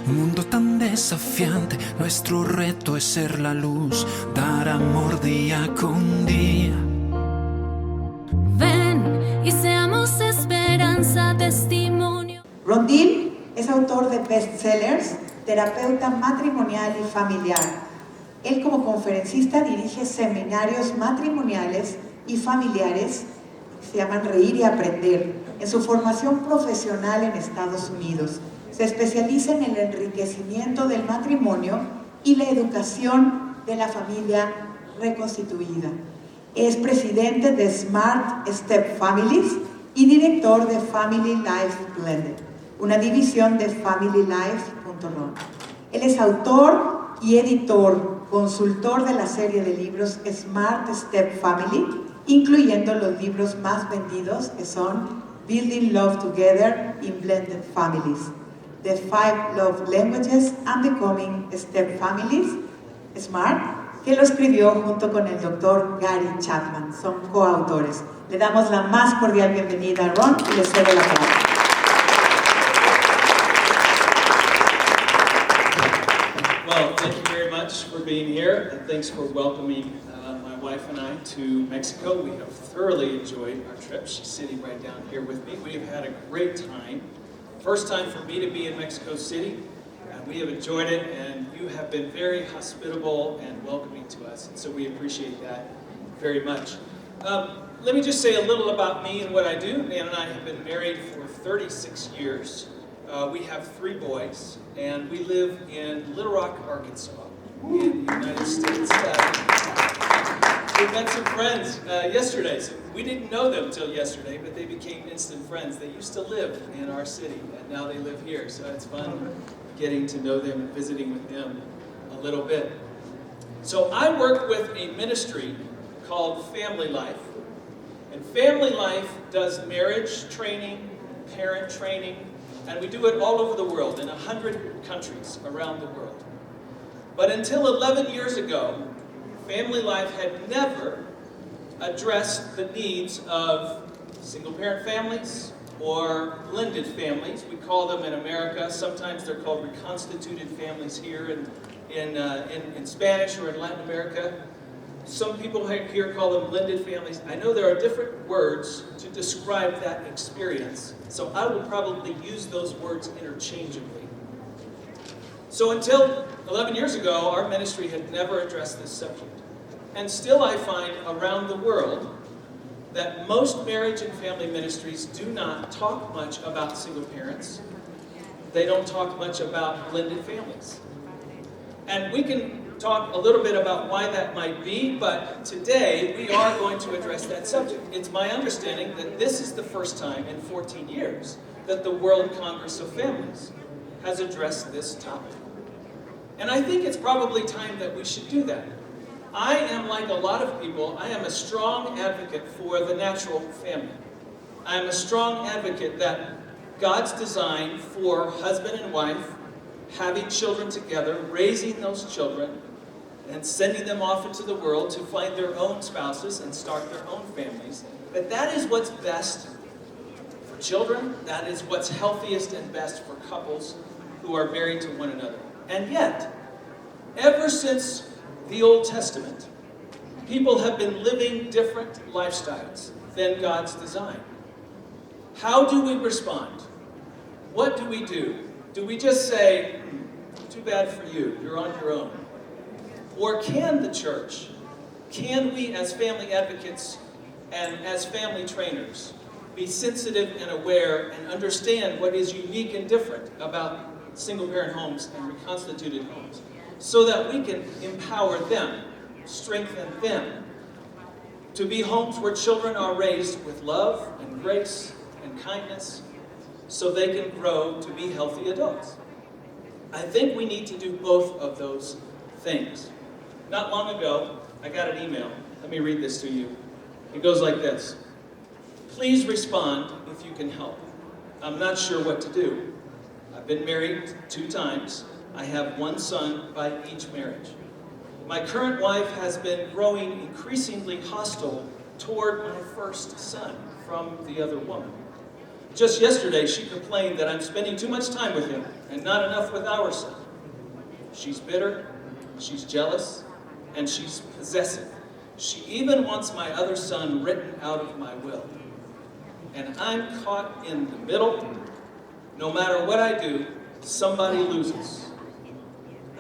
Un mundo tan desafiante, nuestro reto es ser la luz, dar amor día con día. Ven y seamos esperanza, testimonio. Ron Deal es autor de bestsellers, terapeuta matrimonial y familiar. Él como conferencista dirige seminarios matrimoniales y familiares que se llaman Reír y Aprender. En su formación profesional en Estados Unidos, se especializa en el enriquecimiento del matrimonio y la educación de la familia reconstituida. Es presidente de Smart Step Families y director de Family Life Blended, una división de FamilyLife.ro. Él es autor y editor, consultor de la serie de libros Smart Step Family, incluyendo los libros más vendidos que son Building Love Together in Blended Families, The 5 Love Languages and Becoming Step Families, Smart, que lo escribió junto con el doctor Gary Chapman. Son coautores. Le damos la más cordial bienvenida a Ron y le cedo la palabra. Well, thank you very much for being here, and thanks for welcoming my wife and I to Mexico. We have thoroughly enjoyed our trip. She's sitting right down here with me. We have had a great time. First time for me to be in Mexico City, and we have enjoyed it, and you have been very hospitable and welcoming to us, and so we appreciate that very much. Let me just say a little about me and what I do. Nan and I have been married for 36 years. We have 3 boys, and we live in Little Rock, Arkansas, in the United States. We met some friends yesterday. So we didn't know them until yesterday, but they became instant friends. They used to live in our city, and now they live here. So it's fun getting to know them and visiting with them a little bit. So I work with a ministry called Family Life. And Family Life does marriage training, parent training, and we do it all over the world, in 100 countries around the world. But until 11 years ago, Family Life had never addressed the needs of single-parent families or blended families. We call them in America, sometimes they're called reconstituted families here in Spanish or in Latin America. Some people here call them blended families. I know there are different words to describe that experience, so I will probably use those words interchangeably. So until 11 years ago, our ministry had never addressed this subject. And still I find around the world that most marriage and family ministries do not talk much about single parents. They don't talk much about blended families. And we can talk a little bit about why that might be, but today we are going to address that subject. It's my understanding that this is the first time in 14 years that the World Congress of Families has addressed this topic. And I think it's probably time that we should do that. I am, like a lot of people, I am a strong advocate for the natural family. I am a strong advocate that God's design for husband and wife, having children together, raising those children, and sending them off into the world to find their own spouses and start their own families, that is what's best for children, that is what's healthiest and best for couples who are married to one another. And yet, ever since the Old Testament, people have been living different lifestyles than God's design. How do we respond? What do we do? Do we just say, too bad for you, you're on your own? Or can the church, can we as family advocates and as family trainers be sensitive and aware and understand what is unique and different about single-parent homes and reconstituted homes, so that we can empower them, strengthen them, to be homes where children are raised with love and grace and kindness, so they can grow to be healthy adults. I think we need to do both of those things. Not long ago, I got an email. Let me read this to you. It goes like this. Please respond if you can help. I'm not sure what to do. I've been married 2 times. I have 1 son by each marriage. My current wife has been growing increasingly hostile toward my first son from the other woman. Just yesterday, she complained that I'm spending too much time with him and not enough with our son. She's bitter, she's jealous, and she's possessive. She even wants my other son written out of my will. And I'm caught in the middle. No matter what I do, somebody loses.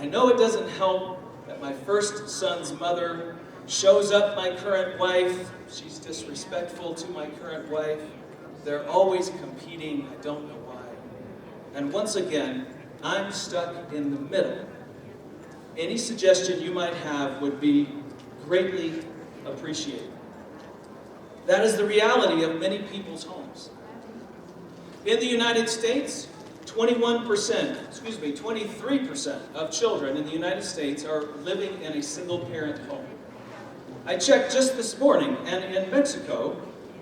I know it doesn't help that my first son's mother shows up my current wife. She's disrespectful to my current wife. They're always competing. I don't know why. And once again, I'm stuck in the middle. Any suggestion you might have would be greatly appreciated. That is the reality of many people's homes. In the United States, 23% of children in the United States are living in a single-parent home. I checked just this morning, and in Mexico,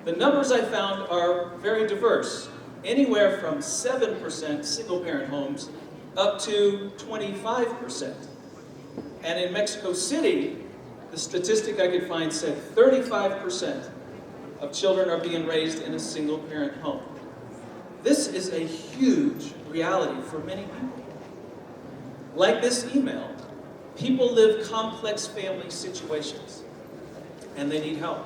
the numbers I found are very diverse. Anywhere from 7% single-parent homes up to 25%. And in Mexico City, the statistic I could find said 35% of children are being raised in a single-parent home. This is a huge reality for many people. Like this email, people live complex family situations, and they need help.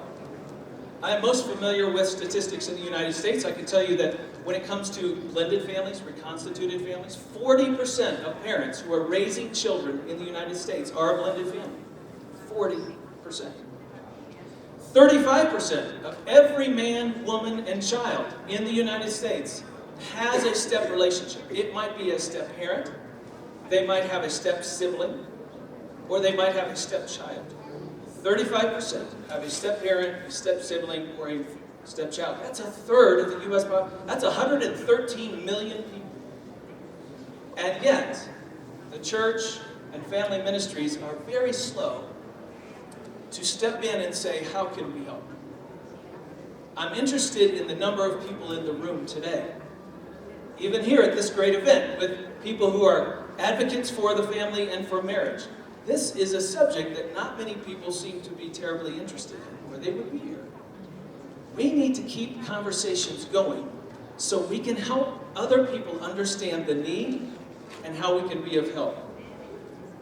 I am most familiar with statistics in the United States. I can tell you that when it comes to blended families, reconstituted families, 40% of parents who are raising children in the United States are a blended family. 40%. 35% of every man, woman, and child in the United States has a step relationship. It might be a step parent, they might have a step sibling, or they might have a stepchild. 35% have a step parent, a step sibling, or a stepchild. That's a third of the U.S. population. That's 113 million people. And yet, the church and family ministries are very slow to step in and say, how can we help? I'm interested in the number of people in the room today, even here at this great event, with people who are advocates for the family and for marriage. This is a subject that not many people seem to be terribly interested in, or they would be here. We need to keep conversations going so we can help other people understand the need and how we can be of help.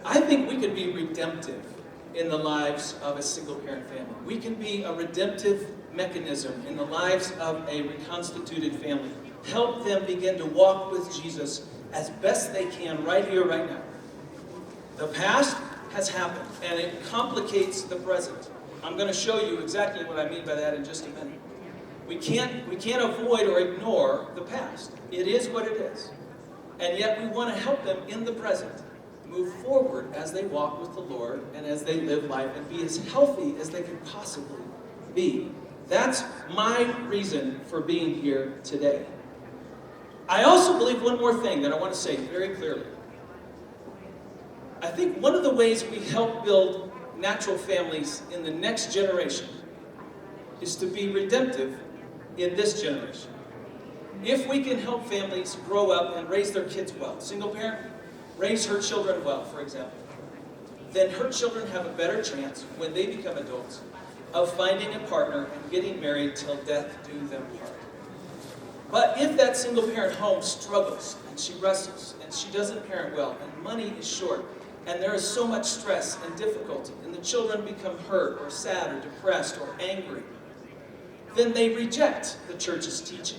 I think we can be redemptive in the lives of a single-parent family. We can be a redemptive mechanism in the lives of a reconstituted family. Help them begin to walk with Jesus as best they can right here, right now. The past has happened, and it complicates the present. I'm going to show you exactly what I mean by that in just a minute. We can't avoid or ignore the past. It is what it is. And yet we want to help them in the present move forward as they walk with the Lord and as they live life and be as healthy as they can possibly be. That's my reason for being here today. I also believe one more thing that I want to say very clearly. I think one of the ways we help build natural families in the next generation is to be redemptive in this generation. If we can help families grow up and raise their kids well, single parent, raise her children well, for example, then her children have a better chance when they become adults of finding a partner and getting married till death do them part. But if that single parent home struggles and she wrestles and she doesn't parent well and money is short and there is so much stress and difficulty and the children become hurt or sad or depressed or angry, then they reject the church's teaching.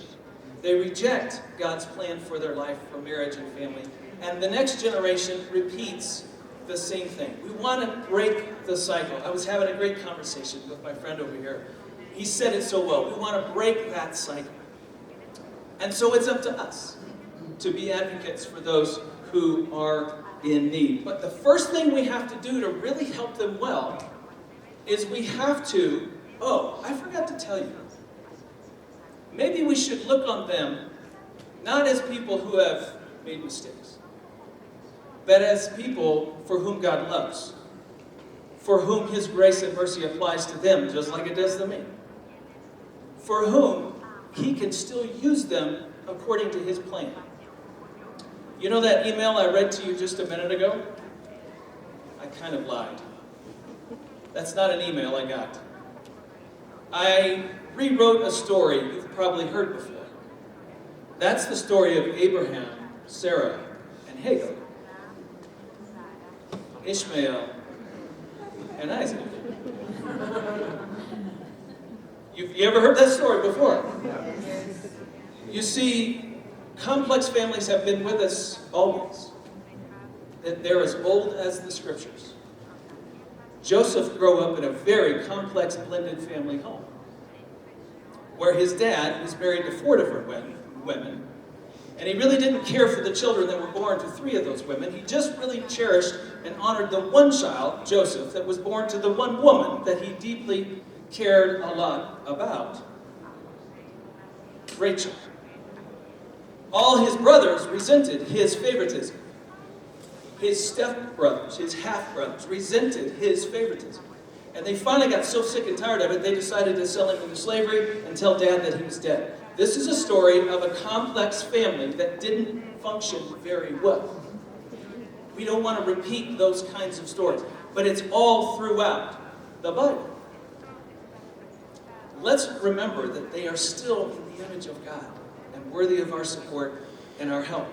They reject God's plan for their life, for marriage and family. And the next generation repeats the same thing. We want to break the cycle. I was having a great conversation with my friend over here. He said it so well. We want to break that cycle. And so it's up to us to be advocates for those who are in need. But the first thing we have to do to really help them well is we have to, I forgot to tell you, maybe we should look on them not as people who have made mistakes, but as people for whom God loves, for whom His grace and mercy applies to them just like it does to me, for whom He can still use them according to His plan. You know that email I read to you just a minute ago? I kind of lied. That's not an email I got. I rewrote a story you've probably heard before. That's the story of Abraham, Sarah, and Hagar. Ishmael and Isaac. You ever heard that story before? You see, complex families have been with us always. That they're as old as the scriptures. Joseph grew up in a very complex blended family home, where his dad was married to 4 different women, and he really didn't care for the children that were born to 3 of those women. He just really cherished and honored the one child, Joseph, that was born to the one woman that he deeply cared a lot about, Rachel. All his brothers resented his favoritism. His stepbrothers, his half-brothers, resented his favoritism. And they finally got so sick and tired of it, they decided to sell him into slavery and tell Dad that he was dead. This is a story of a complex family that didn't function very well. We don't want to repeat those kinds of stories, but it's all throughout the Bible. Let's remember that they are still in the image of God and worthy of our support and our help.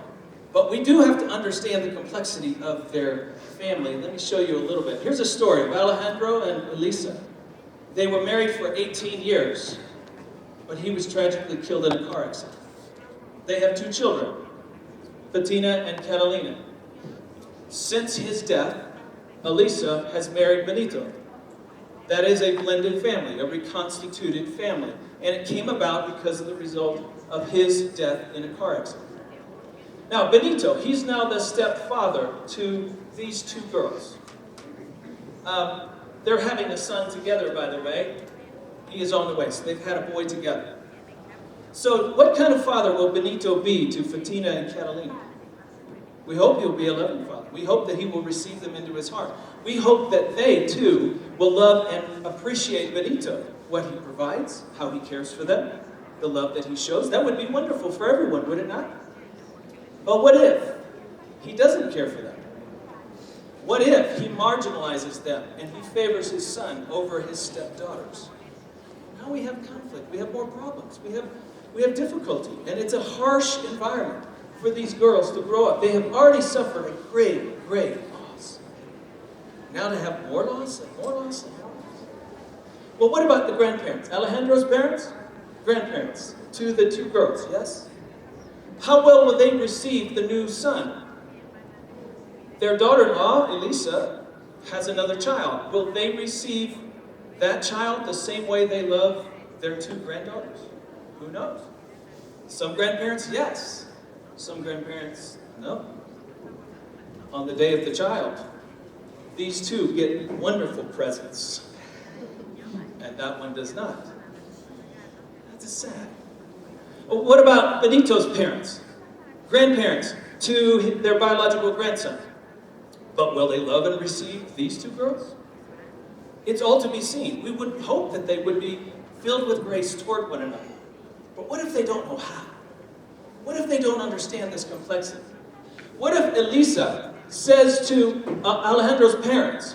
But we do have to understand the complexity of their family. Let me show you a little bit. Here's a story of Alejandro and Elisa. They were married for 18 years, but he was tragically killed in a car accident. They have 2 children, Fatina and Catalina. Since his death, Elisa has married Benito. That is a blended family, a reconstituted family. And it came about because of the result of his death in a car accident. Now, Benito, he's now the stepfather to these 2 girls. They're having a son together, by the way. He is on the way, so they've had a boy together. So what kind of father will Benito be to Fatina and Catalina? We hope he'll be a loving father. We hope that he will receive them into his heart. We hope that they, too, will love and appreciate Benito, what he provides, how he cares for them, the love that he shows. That would be wonderful for everyone, would it not? But what if he doesn't care for them? What if he marginalizes them and he favors his son over his stepdaughters? Now we have conflict. We have more problems. We have difficulty. And it's a harsh environment for these girls to grow up. They have already suffered a great, great loss. Now to have more loss and more loss and more loss. Well, what about the grandparents? Alejandro's parents? Grandparents to the 2 girls, yes? How well will they receive the new son? Their daughter-in-law, Elisa, has another child. Will they receive that child the same way they love their 2 granddaughters? Who knows? Some grandparents, yes. Some grandparents, no. On the day of the child, these 2 get wonderful presents, and that one does not. That's sad. Well, what about Benito's parents? Grandparents to their biological grandson. But will they love and receive these 2 girls? It's all to be seen. We would hope that they would be filled with grace toward one another. But what if they don't know how? What if they don't understand this complexity? What if Elisa says to Alejandro's parents,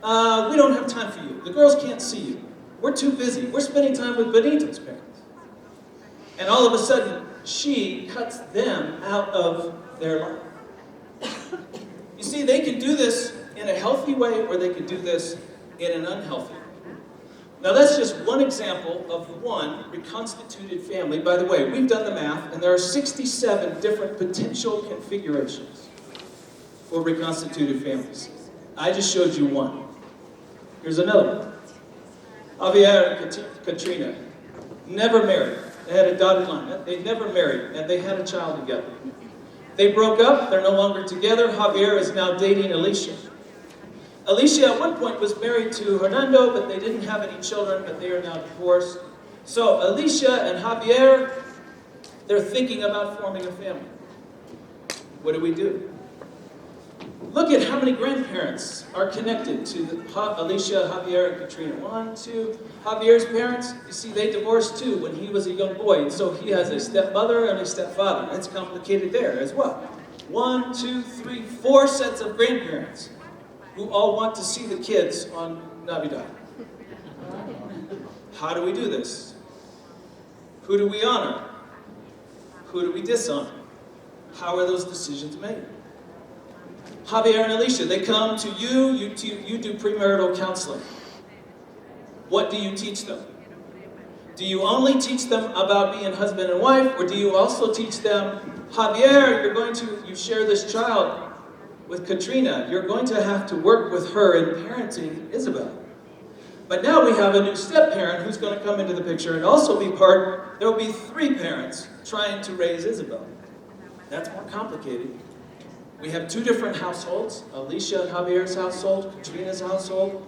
we don't have time for you. The girls can't see you. We're too busy. We're spending time with Benito's parents. And all of a sudden, she cuts them out of their life. You see, they can do this in a healthy way, or they can do this in an unhealthy way. Now, that's just one example of one reconstituted family. By the way, we've done the math, and there are 67 different potential configurations for reconstituted families. I just showed you one. Here's another one. Javier and Katrina, never married. They had a dotted line. They never married, and they had a child together. They broke up. They're no longer together. Javier is now dating Alicia. Alicia at one point was married to Hernando, but they didn't have any children, but they are now divorced. So Alicia and Javier, they're thinking about forming a family. What do we do? Look at how many grandparents are connected to Alicia, Javier, and Katrina. 1, 2. Javier's parents, you see, they divorced too when he was a young boy. And so he has a stepmother and a stepfather. That's complicated there as well. 1, 2, 3, 4 sets of grandparents who all want to see the kids on Navidad. How do we do this? Who do we honor? Who do we dishonor? How are those decisions made? Javier and Alicia, they come to you, you do premarital counseling. What do you teach them? Do you only teach them about being husband and wife, or do you also teach them, Javier, you share this child with Katrina, you're going to have to work with her in parenting Isabel. But now we have a new step-parent who's going to come into the picture and also be part, there will be 3 parents trying to raise Isabel. That's more complicated. We have 2 different households, Alicia and Javier's household, Katrina's household.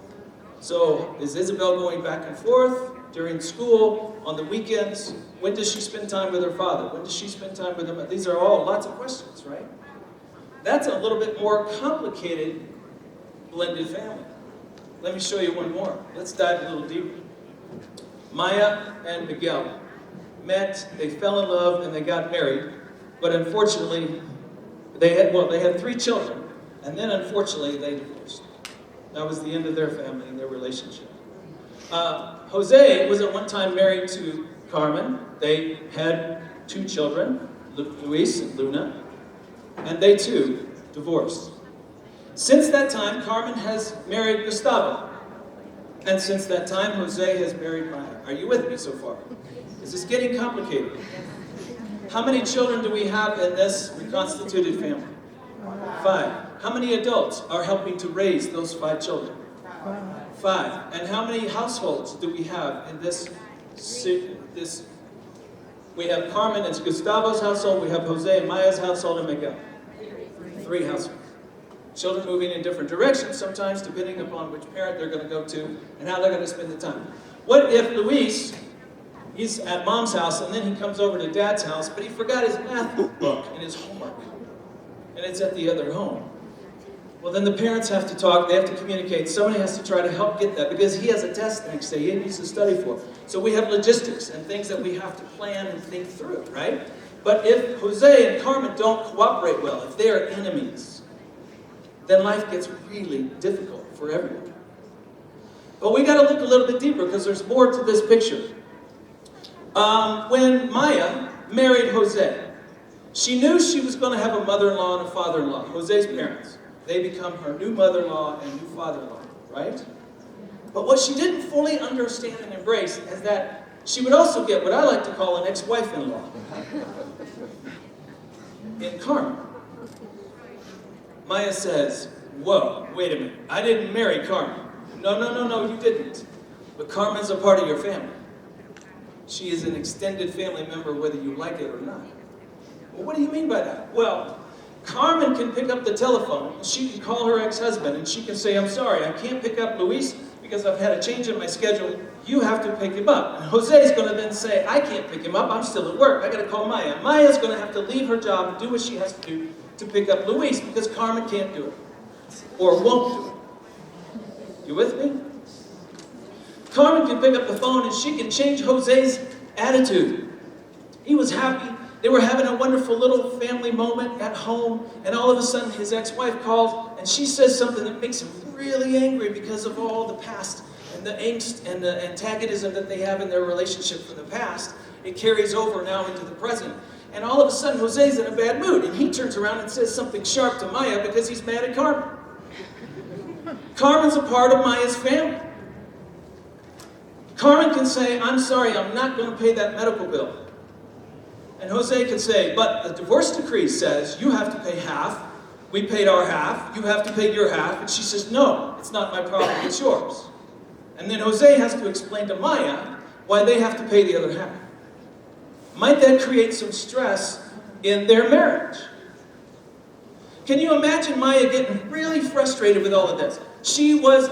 So is Isabel going back and forth during school, on the weekends? When does she spend time with her father? When does she spend time with him? These are all lots of questions, right? That's a little bit more complicated blended family. Let me show you one more. Let's dive a little deeper. Maya and Miguel met, they fell in love, and they got married. But unfortunately, they had 3 children, and then unfortunately they divorced. That was the end of their family and their relationship. Jose was at one time married to Carmen. They had 2 children, Luis and Luna, and they too divorced. Since that time, Carmen has married Gustavo. And since that time, Jose has married Maya. Are you with me so far? Is this getting complicated? How many children do we have in this reconstituted family? 5. How many adults are helping to raise those 5 children? 5. And how many households do we have in this? We have Carmen and Gustavo's household, we have Jose and Maya's household, and Miguel. 3 households. Children moving in different directions sometimes, depending upon which parent they're going to go to and how they're going to spend the time. What if Luis, he's at mom's house and then he comes over to dad's house, but he forgot his math book and his homework, and it's at the other home? Well, then the parents have to talk, they have to communicate. Somebody has to try to help get that because he has a test the next day he needs to study for. So we have logistics and things that we have to plan and think through, right? But if Jose and Carmen don't cooperate well, if they are enemies, then life gets really difficult for everyone. But we got to look a little bit deeper because there's more to this picture. When Maya married Jose, she knew she was going to have a mother-in-law and a father-in-law, Jose's parents. They become her new mother-in-law and new father-in-law, right? But what she didn't fully understand and embrace is that she would also get what I like to call an ex-wife-in-law in Carmen. Maya says, whoa, wait a minute, I didn't marry Carmen. No, you didn't. But Carmen's a part of your family. She is an extended family member whether you like it or not. Well, what do you mean by that? Well, Carmen can pick up the telephone, and she can call her ex-husband, and she can say, I'm sorry, I can't pick up Luis because I've had a change in my schedule. You have to pick him up. And Jose is going to then say, I can't pick him up, I'm still at work. I got to call Maya. Maya's going to have to leave her job and do what she has to do to pick up Luis because Carmen can't do it or won't do it. You with me? Carmen can pick up the phone and she can change Jose's attitude. He was happy. They were having a wonderful little family moment at home, and all of a sudden his ex-wife calls and she says something that makes him really angry because of all the past and the angst and the antagonism that they have in their relationship from the past. It carries over now into the present. And all of a sudden Jose's in a bad mood and he turns around and says something sharp to Maya because he's mad at Carmen. Carmen's a part of Maya's family. Carmen can say, I'm sorry, I'm not going to pay that medical bill. And Jose can say, but the divorce decree says you have to pay half. We paid our half. You have to pay your half. And she says, no, it's not my problem. It's yours. And then Jose has to explain to Maya why they have to pay the other half. Might that create some stress in their marriage? Can you imagine Maya getting really frustrated with all of this? She was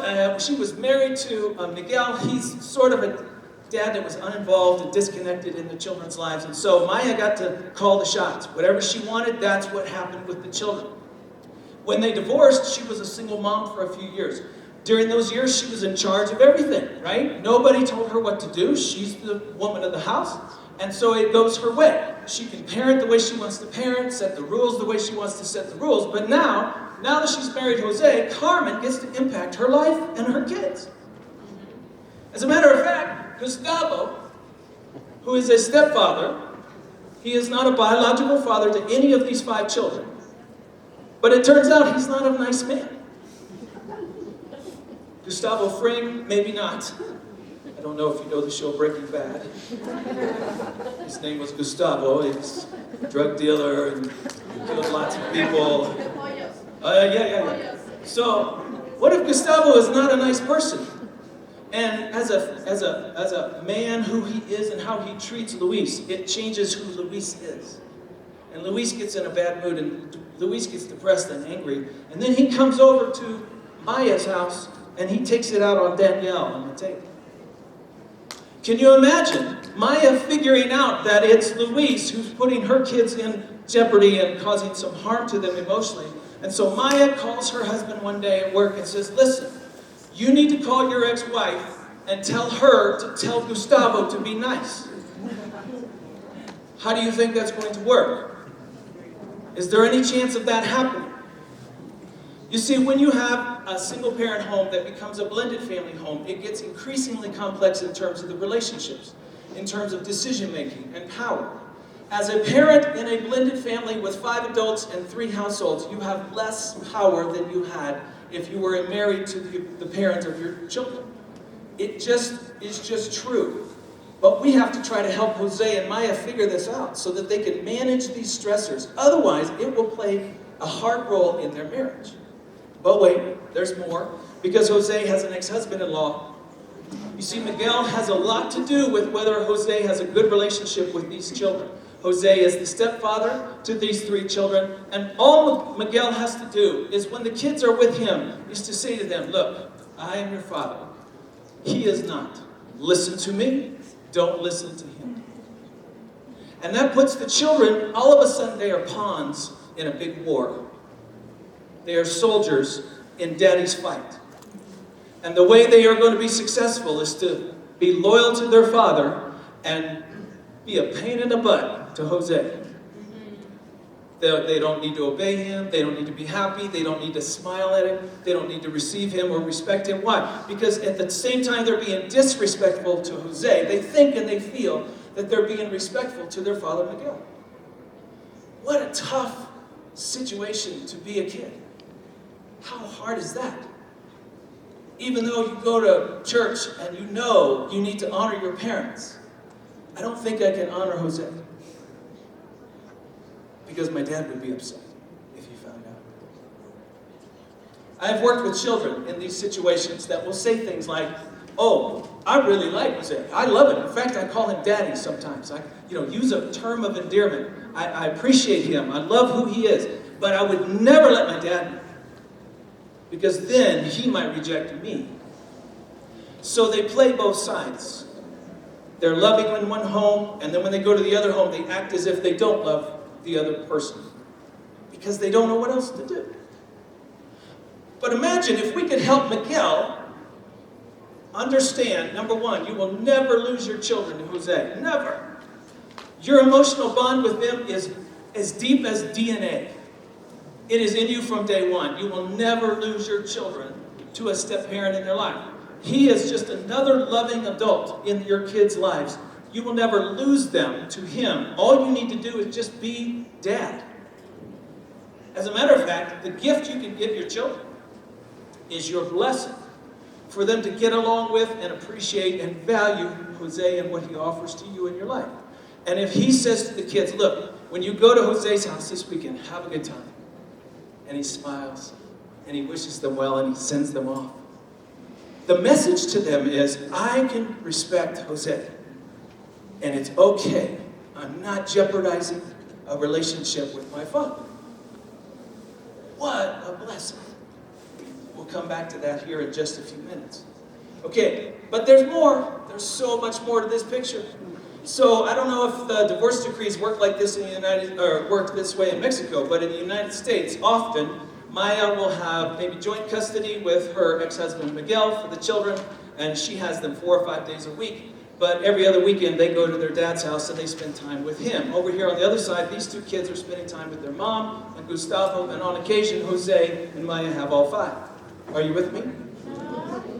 married to Miguel. He's sort of a dad that was uninvolved and disconnected in the children's lives. And so Maya got to call the shots. Whatever she wanted, that's what happened with the children. When they divorced, she was a single mom for a few years. During those years, she was in charge of everything, right? Nobody told her what to do. She's the woman of the house. And so it goes her way. She can parent the way she wants to parent, set the rules the way she wants to set the rules. But now that she's married Jose, Carmen gets to impact her life and her kids. As a matter of fact, Gustavo, who is a stepfather, He is not a biological father to any of these 5 children. But it turns out he's not a nice man. Gustavo Fring, maybe not. I don't know if you know the show Breaking Bad. His name was Gustavo. He's a drug dealer and killed lots of people. Yeah. So, what if Gustavo is not a nice person? And as a man who he is and how he treats Luis, it changes who Luis is. And Luis gets in a bad mood, and Luis gets depressed and angry. And then he comes over to Maya's house, and he takes it out on Danielle on the table. Can you imagine Maya figuring out that it's Luis who's putting her kids in jeopardy and causing some harm to them emotionally? And so Maya calls her husband one day at work and says, listen, you need to call your ex-wife and tell her to tell Gustavo to be nice. How do you think that's going to work? Is there any chance of that happening? You see, when you have a single-parent home that becomes a blended family home, it gets increasingly complex in terms of the relationships, in terms of decision-making and power. As a parent in a blended family with 5 adults and 3 households, you have less power than you had if you were married to the parent of your children. It is just true. But we have to try to help Jose and Maya figure this out so that they can manage these stressors. Otherwise, it will play a hard role in their marriage. But wait, there's more. Because Jose has an ex-husband-in-law. You see, Miguel has a lot to do with whether Jose has a good relationship with these children. Jose is the stepfather to these 3 children, and all Miguel has to do is when the kids are with him, is to say to them, look, I am your father. He is not. Listen to me. Don't listen to him. And that puts the children, all of a sudden they are pawns in a big war. They are soldiers in daddy's fight. And the way they are going to be successful is to be loyal to their father and be a pain in the butt to Jose. They don't need to obey him. They don't need to be happy. They don't need to smile at him. They don't need to receive him or respect him. Why? Because at the same time they're being disrespectful to Jose, they think and they feel that they're being respectful to their father Miguel. What a tough situation to be a kid. How hard is that? Even though you go to church and you know you need to honor your parents, I don't think I can honor Jose. Because my dad would be upset if he found out. I've worked with children in these situations that will say things like, oh, I really like Jose. I love him. In fact, I call him daddy sometimes. I use a term of endearment. I appreciate him. I love who he is. But I would never let my dad know. Because then he might reject me. So they play both sides. They're loving in one home, and then when they go to the other home, they act as if they don't love the other person. Because they don't know what else to do. But imagine if we could help Miguel understand, number one, you will never lose your children to Jose. Never. Your emotional bond with them is as deep as DNA. It is in you from day one. You will never lose your children to a step-parent in their life. He is just another loving adult in your kids' lives. You will never lose them to him. All you need to do is just be dad. As a matter of fact, the gift you can give your children is your blessing for them to get along with and appreciate and value Jose and what he offers to you in your life. And if he says to the kids, look, when you go to Jose's house this weekend, have a good time. And he smiles, and he wishes them well, and he sends them off. The message to them is, I can respect Jose, and it's okay. I'm not jeopardizing a relationship with my father. What a blessing. We'll come back to that here in just a few minutes. Okay, but there's more. There's so much more to this picture. So I don't know if the divorce decrees work like this work this way in Mexico, but in the United States, often Maya will have maybe joint custody with her ex-husband Miguel for the children, and she has them 4 or 5 days a week. But every other weekend they go to their dad's house and they spend time with him. Over here on the other side, these 2 kids are spending time with their mom and Gustavo, and on occasion Jose and Maya have all 5. Are you with me?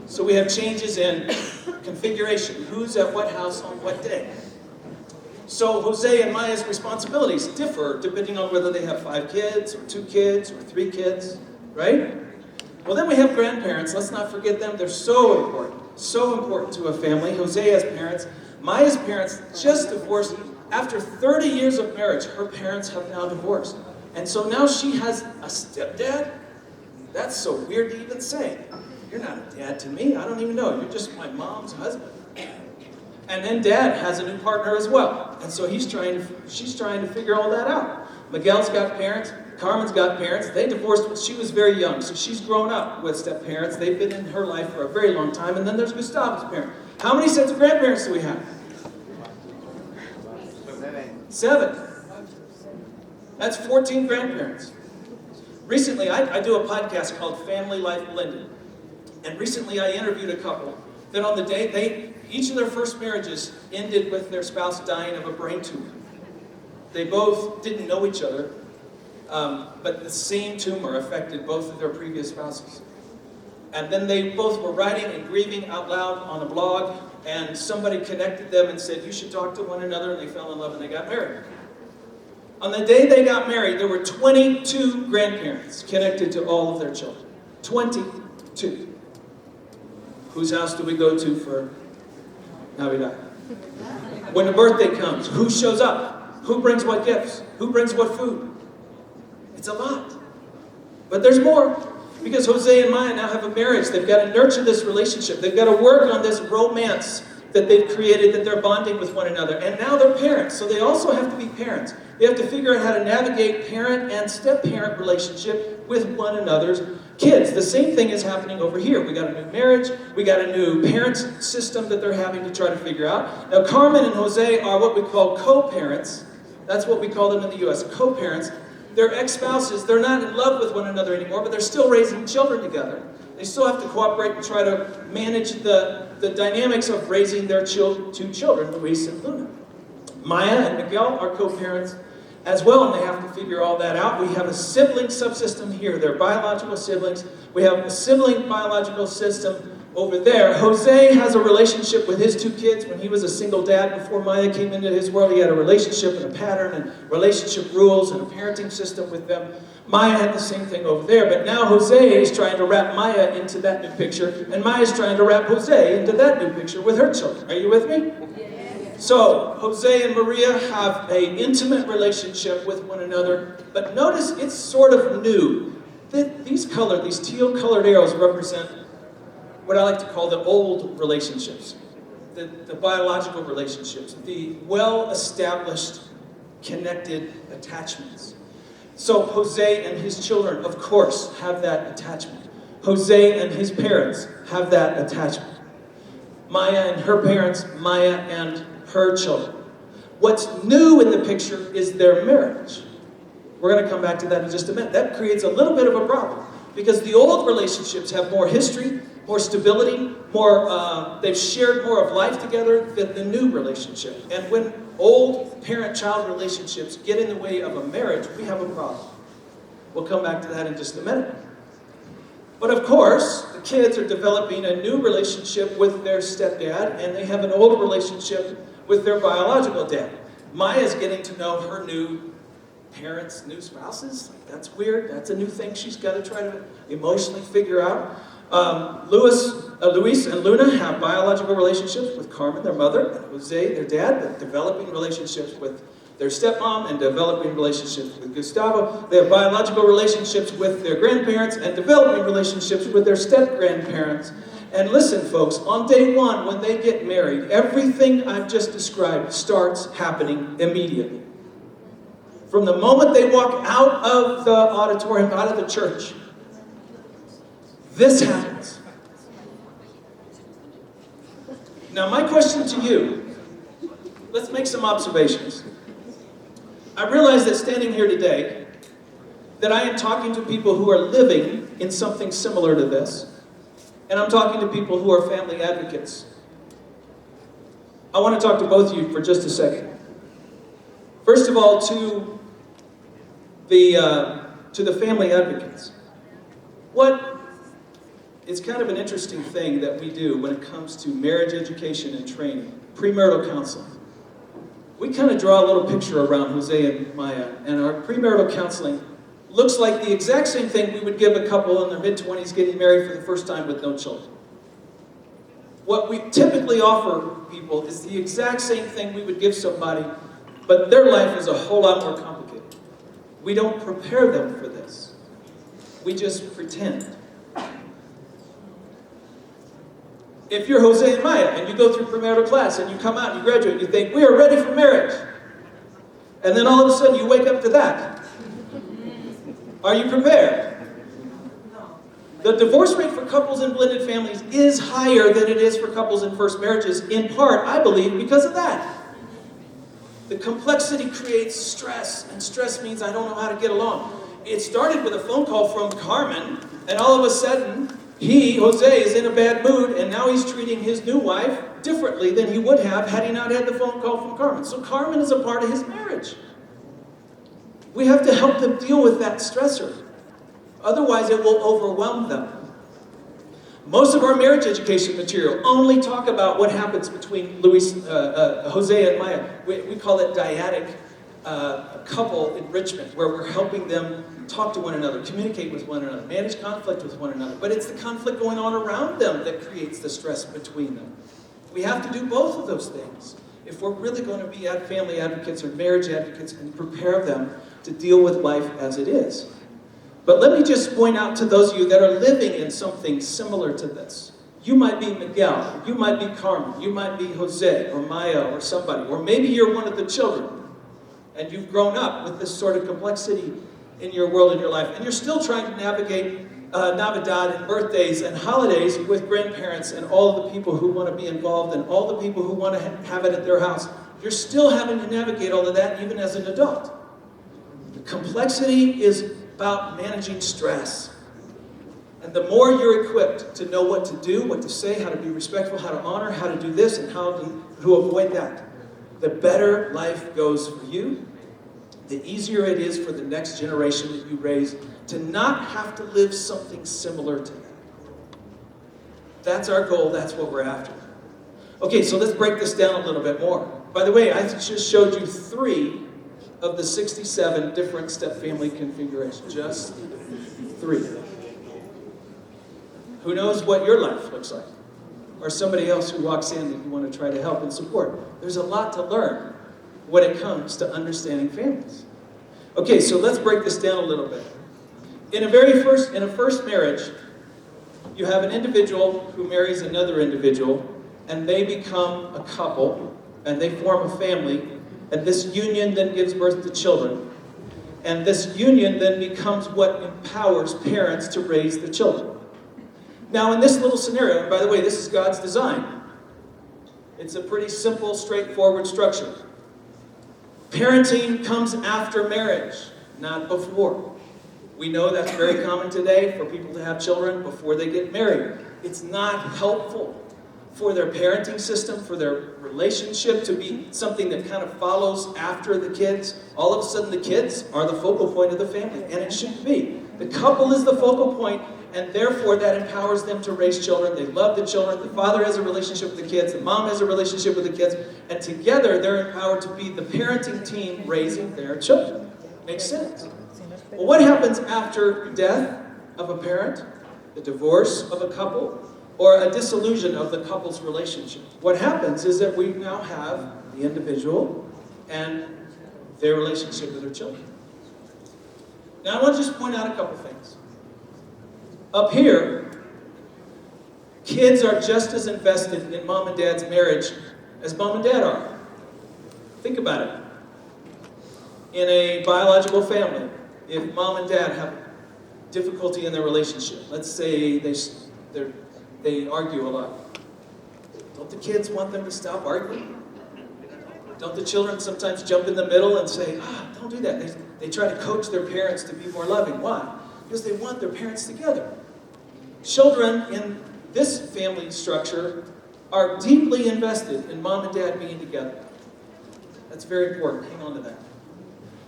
So we have changes in configuration. Who's at what house on what day? So Jose and Maya's responsibilities differ depending on whether they have 5 kids, or 2 kids, or 3 kids, right? Well, then we have grandparents. Let's not forget them. They're so important to a family. Jose has parents. Maya's parents just divorced. After 30 years of marriage, her parents have now divorced. And so now she has a stepdad? That's so weird to even say. You're not a dad to me. I don't even know. You're just my mom's husband. And then dad has a new partner as well. And so she's trying to figure all that out. Miguel's got parents. Carmen's got parents. They divorced when she was very young. So she's grown up with step-parents. They've been in her life for a very long time. And then there's Gustavo's parents. How many sets of grandparents do we have? 7. That's 14 grandparents. Recently, I do a podcast called Family Life Blended. And recently I interviewed a couple that on the day, each of their first marriages ended with their spouse dying of a brain tumor. They both didn't know each other, but the same tumor affected both of their previous spouses. And then they both were writing and grieving out loud on a blog, and somebody connected them and said, you should talk to one another, and they fell in love and they got married. On the day they got married, there were 22 grandparents connected to all of their children. 22. Whose house do we go to for Navidad? When the birthday comes, who shows up? Who brings what gifts? Who brings what food? It's a lot. But there's more. Because Jose and Maya now have a marriage. They've got to nurture this relationship. They've got to work on this romance that they've created, that they're bonding with one another. And now they're parents, so they also have to be parents. They have to figure out how to navigate parent and step-parent relationship with one another's kids. The same thing is happening over here. We got a new marriage. We got a new parent system that they're having to try to figure out. Now, Carmen and Jose are what we call co-parents. That's what we call them in the U.S., co-parents. They're ex-spouses. They're not in love with one another anymore, but they're still raising children together. They still have to cooperate and try to manage the dynamics of raising their 2 children, Luis and Luna. Maya and Miguel are co-parents as well, and they have to figure all that out. We have a sibling subsystem here. They're biological siblings. We have a sibling biological system over there. Jose has a relationship with his 2 kids when he was a single dad. Before Maya came into his world, he had a relationship and a pattern and relationship rules and a parenting system with them. Maya had the same thing over there, but now Jose is trying to wrap Maya into that new picture, and Maya is trying to wrap Jose into that new picture with her children. Are you with me? So, Jose and Maria have an intimate relationship with one another, but notice it's sort of new. These teal-colored arrows represent what I like to call the old relationships, the biological relationships, the well-established, connected attachments. So Jose and his children, of course, have that attachment. Jose and his parents have that attachment. Maya and her parents, Maya and her children. What's new in the picture is their marriage. We're going to come back to that in just a minute. That creates a little bit of a problem because the old relationships have more history, more stability, they've shared more of life together than the new relationship. And when old parent-child relationships get in the way of a marriage, we have a problem. We'll come back to that in just a minute. But of course, the kids are developing a new relationship with their stepdad, and they have an old relationship with their biological dad. Maya's getting to know her new parents, new spouses. That's weird. That's a new thing she's got to try to emotionally figure out. Luis and Luna have biological relationships with Carmen, their mother, and Jose, their dad. They're developing relationships with their stepmom and developing relationships with Gustavo. They have biological relationships with their grandparents and developing relationships with their step-grandparents. And listen, folks, on day 1, when they get married, everything I've just described starts happening immediately. From the moment they walk out of the auditorium, out of the church, this happens. Now, my question to you, let's make some observations. I realize that standing here today, that I am talking to people who are living in something similar to this, and I'm talking to people who are family advocates. I want to talk to both of you for just a second. First of all, to the family advocates. It's kind of an interesting thing that we do when it comes to marriage education and training, premarital counseling. we kind of draw a little picture around Jose and Maya, and our premarital counseling looks like the exact same thing we would give a couple in their mid-20s getting married for the first time with no children. What we typically offer people is the exact same thing we would give somebody, but their life is a whole lot more complicated. We don't prepare them for this. We just pretend. If you're Jose and Maya and you go through premarital class and you come out and you graduate and you think, we are ready for marriage. And then all of a sudden you wake up to that. Are you prepared? No. The divorce rate for couples in blended families is higher than it is for couples in first marriages, in part, I believe, because of that. The complexity creates stress, and stress means I don't know how to get along. It started with a phone call from Carmen, and all of a sudden, Jose, is in a bad mood, and now he's treating his new wife differently than he would have had he not had the phone call from Carmen. So Carmen is a part of his marriage. We have to help them deal with that stressor. Otherwise, it will overwhelm them. Most of our marriage education material only talk about what happens between Jose and Maya. We call it dyadic couple enrichment, where we're helping them talk to one another, communicate with one another, manage conflict with one another. But it's the conflict going on around them that creates the stress between them. We have to do both of those things if we're really going to be family advocates or marriage advocates and prepare them to deal with life as it is. But let me just point out to those of you that are living in something similar to this. You might be Miguel, you might be Carmen, you might be Jose or Maya or somebody, or maybe you're one of the children and you've grown up with this sort of complexity in your world, in your life, and you're still trying to navigate Navidad and birthdays and holidays with grandparents and all of the people who want to be involved and all the people who want to have it at their house. You're still having to navigate all of that even as an adult. The complexity is about managing stress. And the more you're equipped to know what to do, what to say, how to be respectful, how to honor, how to do this, and how to avoid that, the better life goes for you, the easier it is for the next generation that you raise to not have to live something similar to that. That's our goal, that's what we're after. Okay, so let's break this down a little bit more. By the way, I just showed you 3 of the 67 different step-family configurations. Just 3. Who knows what your life looks like? Or somebody else who walks in that you want to try to help and support. There's a lot to learn when it comes to understanding families. Okay, so let's break this down a little bit. In a first marriage, you have an individual who marries another individual, and they become a couple, and they form a family, and this union then gives birth to children. And this union then becomes what empowers parents to raise the children. Now, in this little scenario, and by the way, this is God's design. It's a pretty simple, straightforward structure. Parenting comes after marriage, not before. We know that's very common today for people to have children before they get married. It's not helpful for their parenting system, for their relationship to be something that kind of follows after the kids. All of a sudden, the kids are the focal point of the family, and it shouldn't be. The couple is the focal point, and therefore that empowers them to raise children. They love the children. The father has a relationship with the kids. The mom has a relationship with the kids. And together they're empowered to be the parenting team raising their children. Makes sense? Well, what happens after death of a parent, the divorce of a couple, or a dissolution of the couple's relationship? What happens is that we now have the individual and their relationship with their children. Now I want to just point out a couple things. Up here, kids are just as invested in mom and dad's marriage as mom and dad are. Think about it. In a biological family, if mom and dad have difficulty in their relationship, let's say they argue a lot, don't the kids want them to stop arguing? Don't the children sometimes jump in the middle and say, don't do that? They try to coach their parents to be more loving. Why? Because they want their parents together. Children in this family structure are deeply invested in mom and dad being together. That's very important. Hang on to that.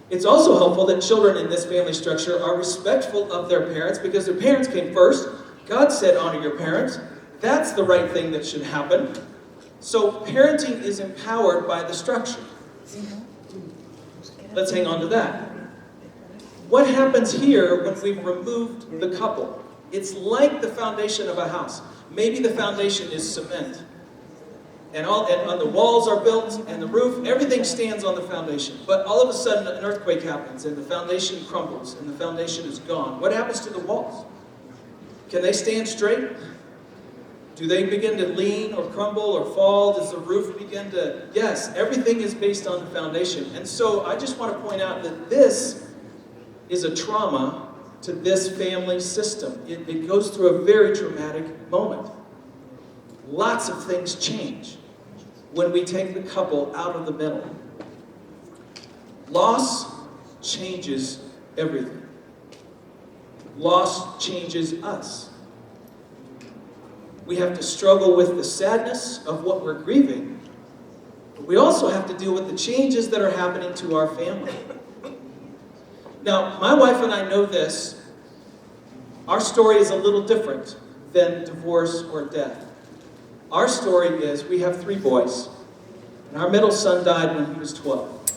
It's also helpful that children in this family structure are respectful of their parents because their parents came first. God said, honor your parents. That's the right thing that should happen. So parenting is empowered by the structure. Let's hang on to that. What happens here when we've removed the couple? It's like the foundation of a house. Maybe the foundation is cement. And the walls are built, and the roof, everything stands on the foundation. But all of a sudden, an earthquake happens, and the foundation crumbles, and the foundation is gone. What happens to the walls? Can they stand straight? Do they begin to lean or crumble or fall? Does the roof begin to... Yes, everything is based on the foundation. And so I just want to point out that this is a trauma to this family system. It goes through a very traumatic moment. Lots of things change when we take the couple out of the middle. Loss changes everything. Loss changes us. We have to struggle with the sadness of what we're grieving, but we also have to deal with the changes that are happening to our family. Now, my wife and I know this. Our story is a little different than divorce or death. Our story is we have 3 boys, and our middle son died when he was 12.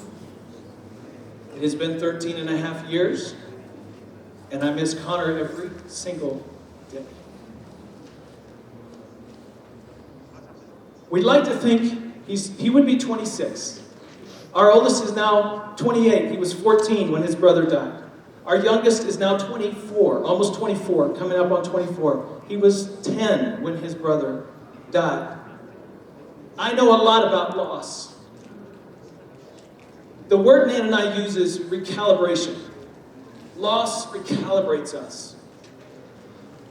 It has been 13 and a half years, and I miss Connor every single day. We'd like to think he would be 26. Our oldest is now 28. He was 14 when his brother died. Our youngest is now 24, almost 24, coming up on 24. He was 10 when his brother died. I know a lot about loss. The word Nan and I use is recalibration. Loss recalibrates us.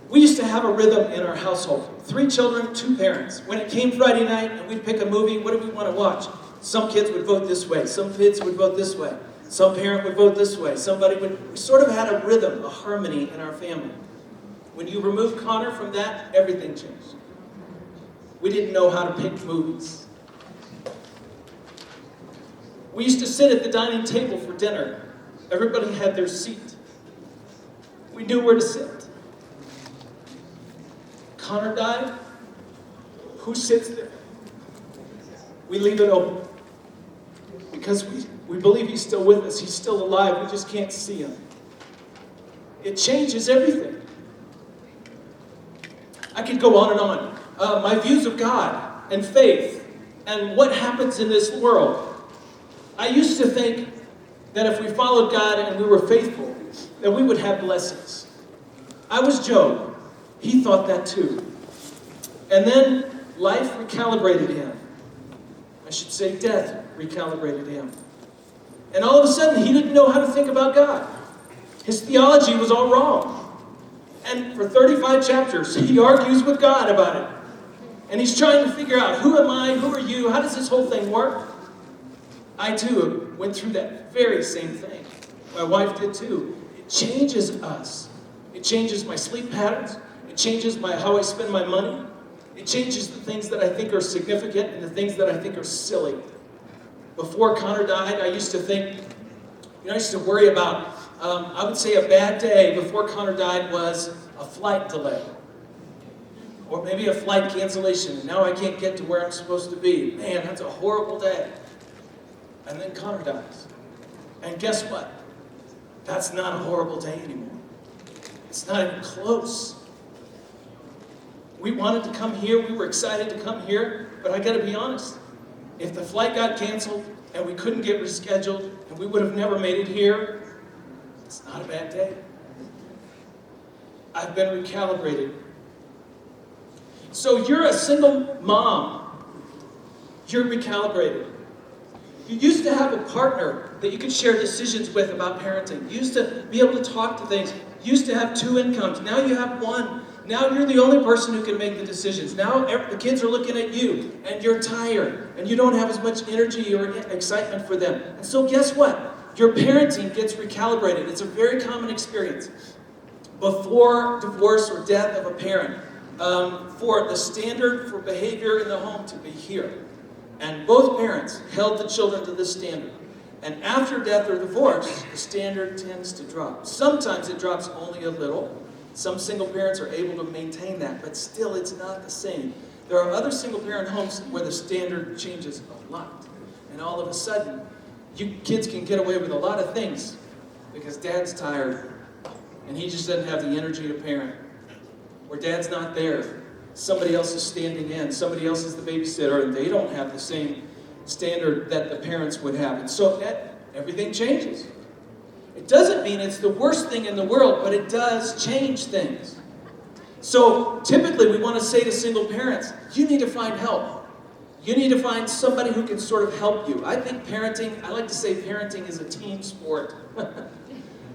We used to have a rhythm in our household. 3 children, 2 parents. When it came Friday night and we'd pick a movie, what did we want to watch? Some kids would vote this way. Some kids would vote this way. Some parent would vote this way. We sort of had a rhythm, a harmony in our family. When you remove Connor from that, everything changed. We didn't know how to pick movies. We used to sit at the dining table for dinner. Everybody had their seat. We knew where to sit. Connor died. Who sits there? We leave it open. Because we believe he's still with us. He's still alive. We just can't see him. It changes everything. I could go on and on. My views of God and faith and what happens in this world. I used to think that if we followed God and we were faithful, that we would have blessings. I was Job. He thought that too. And then life recalibrated him. I should say death recalibrated him. And all of a sudden, he didn't know how to think about God. His theology was all wrong. And for 35 chapters, he argues with God about it. And he's trying to figure out, who am I? Who are you? How does this whole thing work? I too went through that very same thing. My wife did too. It changes us. It changes my sleep patterns. It changes how I spend my money. It changes the things that I think are significant and the things that I think are silly. Before Connor died, I used to think, I used to worry about, I would say a bad day before Connor died was a flight delay. Or maybe a flight cancellation, and now I can't get to where I'm supposed to be. Man, that's a horrible day. And then Connor dies. And guess what? That's not a horrible day anymore. It's not even close. We wanted to come here, we were excited to come here, but I gotta be honest. If the flight got canceled and we couldn't get rescheduled and we would have never made it here, it's not a bad day. I've been recalibrated. So you're a single mom. You're recalibrated. You used to have a partner that you could share decisions with about parenting. You used to be able to talk to things. You used to have 2 incomes. Now you have 1. Now you're the only person who can make the decisions. Now the kids are looking at you, and you're tired, and you don't have as much energy or excitement for them. And so guess what? Your parenting gets recalibrated. It's a very common experience. Before divorce or death of a parent, for the standard for behavior in the home to be here. And both parents held the children to this standard. And after death or divorce, the standard tends to drop. Sometimes it drops only a little. Some single parents are able to maintain that, but still it's not the same. There are other single parent homes where the standard changes a lot. And all of a sudden, you kids can get away with a lot of things because dad's tired and he just doesn't have the energy to parent. Or dad's not there. Somebody else is standing in. Somebody else is the babysitter, and they don't have the same standard that the parents would have. And so everything changes. It doesn't mean it's the worst thing in the world, but it does change things. So typically we want to say to single parents, you need to find help. You need to find somebody who can sort of help you. I think parenting, I like to say parenting is a team sport.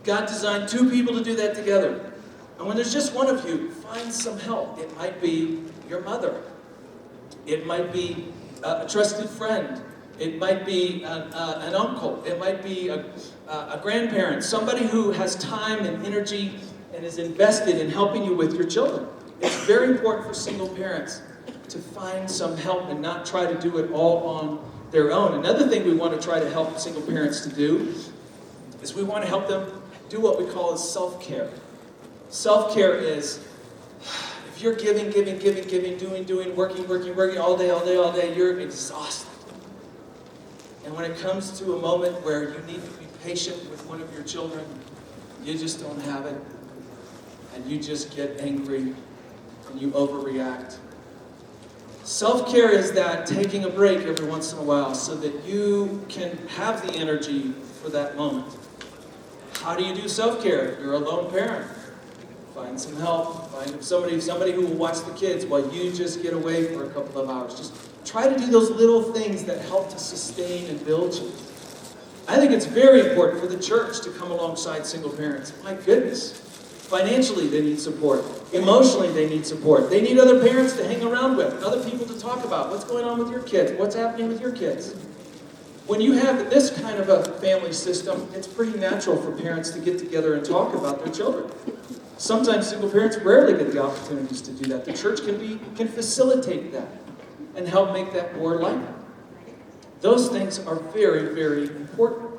God designed two people to do that together. And when there's just one of you, find some help. It might be your mother. It might be a trusted friend. It might be an uncle. It might be a grandparent. Somebody who has time and energy and is invested in helping you with your children. It's very important for single parents to find some help and not try to do it all on their own. Another thing we want to try to help single parents to do is we want to help them do what we call self-care. Self-care is, if you're giving, doing, working all day, you're exhausted. And when it comes to a moment where you need to be patient with one of your children, you just don't have it, and you just get angry, and you overreact. Self-care is that taking a break every once in a while so that you can have the energy for that moment. How do you do self-care? If you're a lone parent, find some help. Find somebody who will watch the kids while you just get away for a couple of hours. Just try to do those little things that help to sustain and build you. I think it's very important for the church to come alongside single parents. My goodness. Financially, they need support. Emotionally, they need support. They need other parents to hang around with, other people to talk about what's going on with your kids, what's happening with your kids. When you have this kind of a family system, it's pretty natural for parents to get together and talk about their children. Sometimes single parents rarely get the opportunities to do that. The church can facilitate that and help make that more likely. Those things are very, very important.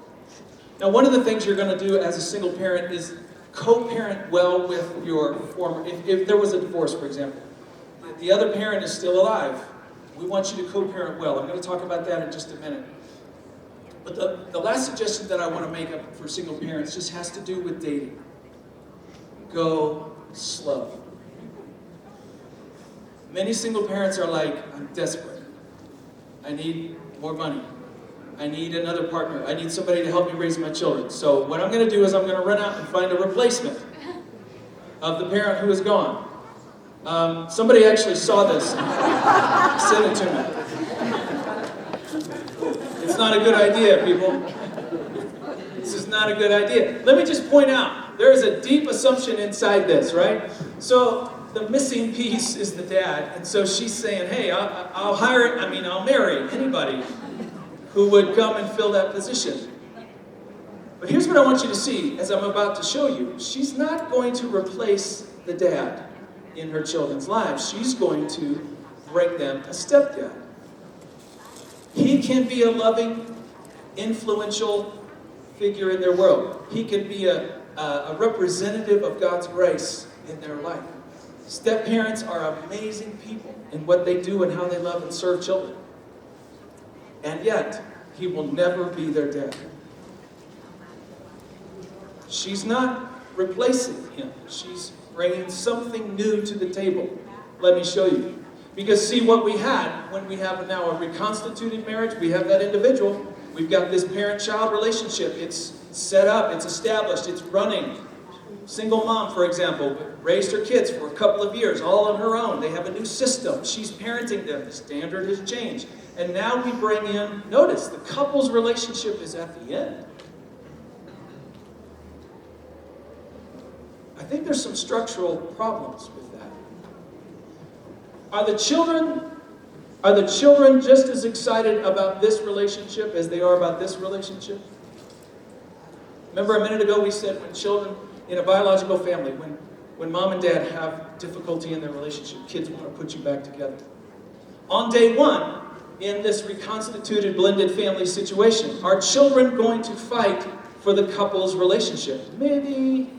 Now, one of the things you're going to do as a single parent is co-parent well with your former, if there was a divorce, for example. The other parent is still alive. We want you to co-parent well. I'm going to talk about that in just a minute. But the last suggestion that I want to make for single parents just has to do with dating. Go slow. Many single parents are like, I'm desperate. I need more money. I need another partner. I need somebody to help me raise my children. So what I'm going to do is I'm going to run out and find a replacement of the parent who is gone. Somebody actually saw this and sent it to me. It's not a good idea, people. This is not a good idea. Let me just point out, there is a deep assumption inside this, right? So the missing piece is the dad, and so she's saying, hey, I'll marry anybody who would come and fill that position. But here's what I want you to see, as I'm about to show you. She's not going to replace the dad in her children's lives. She's going to bring them a stepdad. He can be a loving, influential figure in their world. He can be a representative of God's grace in their life. Step-parents are amazing people in what they do and how they love and serve children. And yet, he will never be their dad. She's not replacing him. She's bringing something new to the table. Let me show you. Because see what we had when we have now a reconstituted marriage, we have that individual. We've got this parent-child relationship. It's set up, it's established, it's running. Single mom, for example, raised her kids for a couple of years, all on her own. They have a new system. She's parenting them. The standard has changed. And now we bring in, notice, the couple's relationship is at the end. I think there's some structural problems with that. Are the children just as excited about this relationship as they are about this relationship? Remember a minute ago we said when children in a biological family, when mom and dad have difficulty in their relationship, kids want to put you back together. On day one, in this reconstituted blended family situation, are children going to fight for the couple's relationship? Maybe,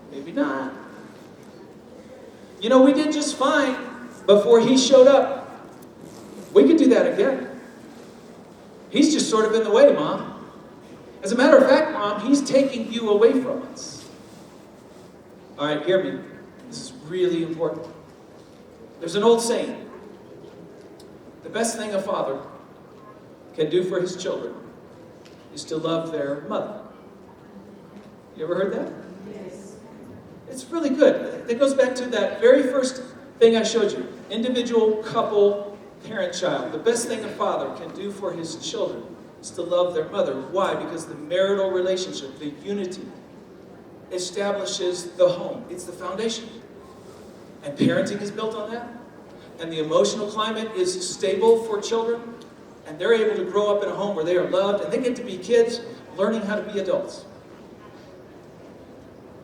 maybe not. You know, we did just fine before he showed up. We could do that again. He's just sort of in the way, Mom. As a matter of fact, Mom, he's taking you away from us. All right, hear me. This is really important. There's an old saying. The best thing a father can do for his children is to love their mother. You ever heard that? Yes. It's really good. It goes back to that very first thing I showed you. Individual, couple, parent, child. The best thing a father can do for his children is to love their mother. Why? Because the marital relationship, the unity, establishes the home. It's the foundation. And parenting is built on that. And the emotional climate is stable for children. And they're able to grow up in a home where they are loved. And they get to be kids learning how to be adults.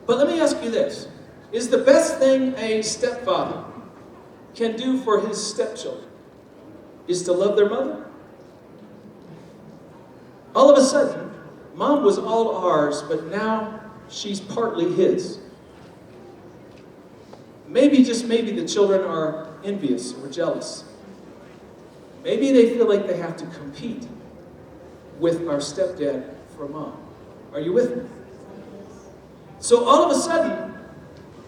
But let me ask you this. Is the best thing a stepfather can do for his stepchildren is to love their mother? All of a sudden, Mom was all ours, but now she's partly his. Maybe, just maybe, the children are envious or jealous. Maybe they feel like they have to compete with our stepdad for Mom. Are you with me? So all of a sudden,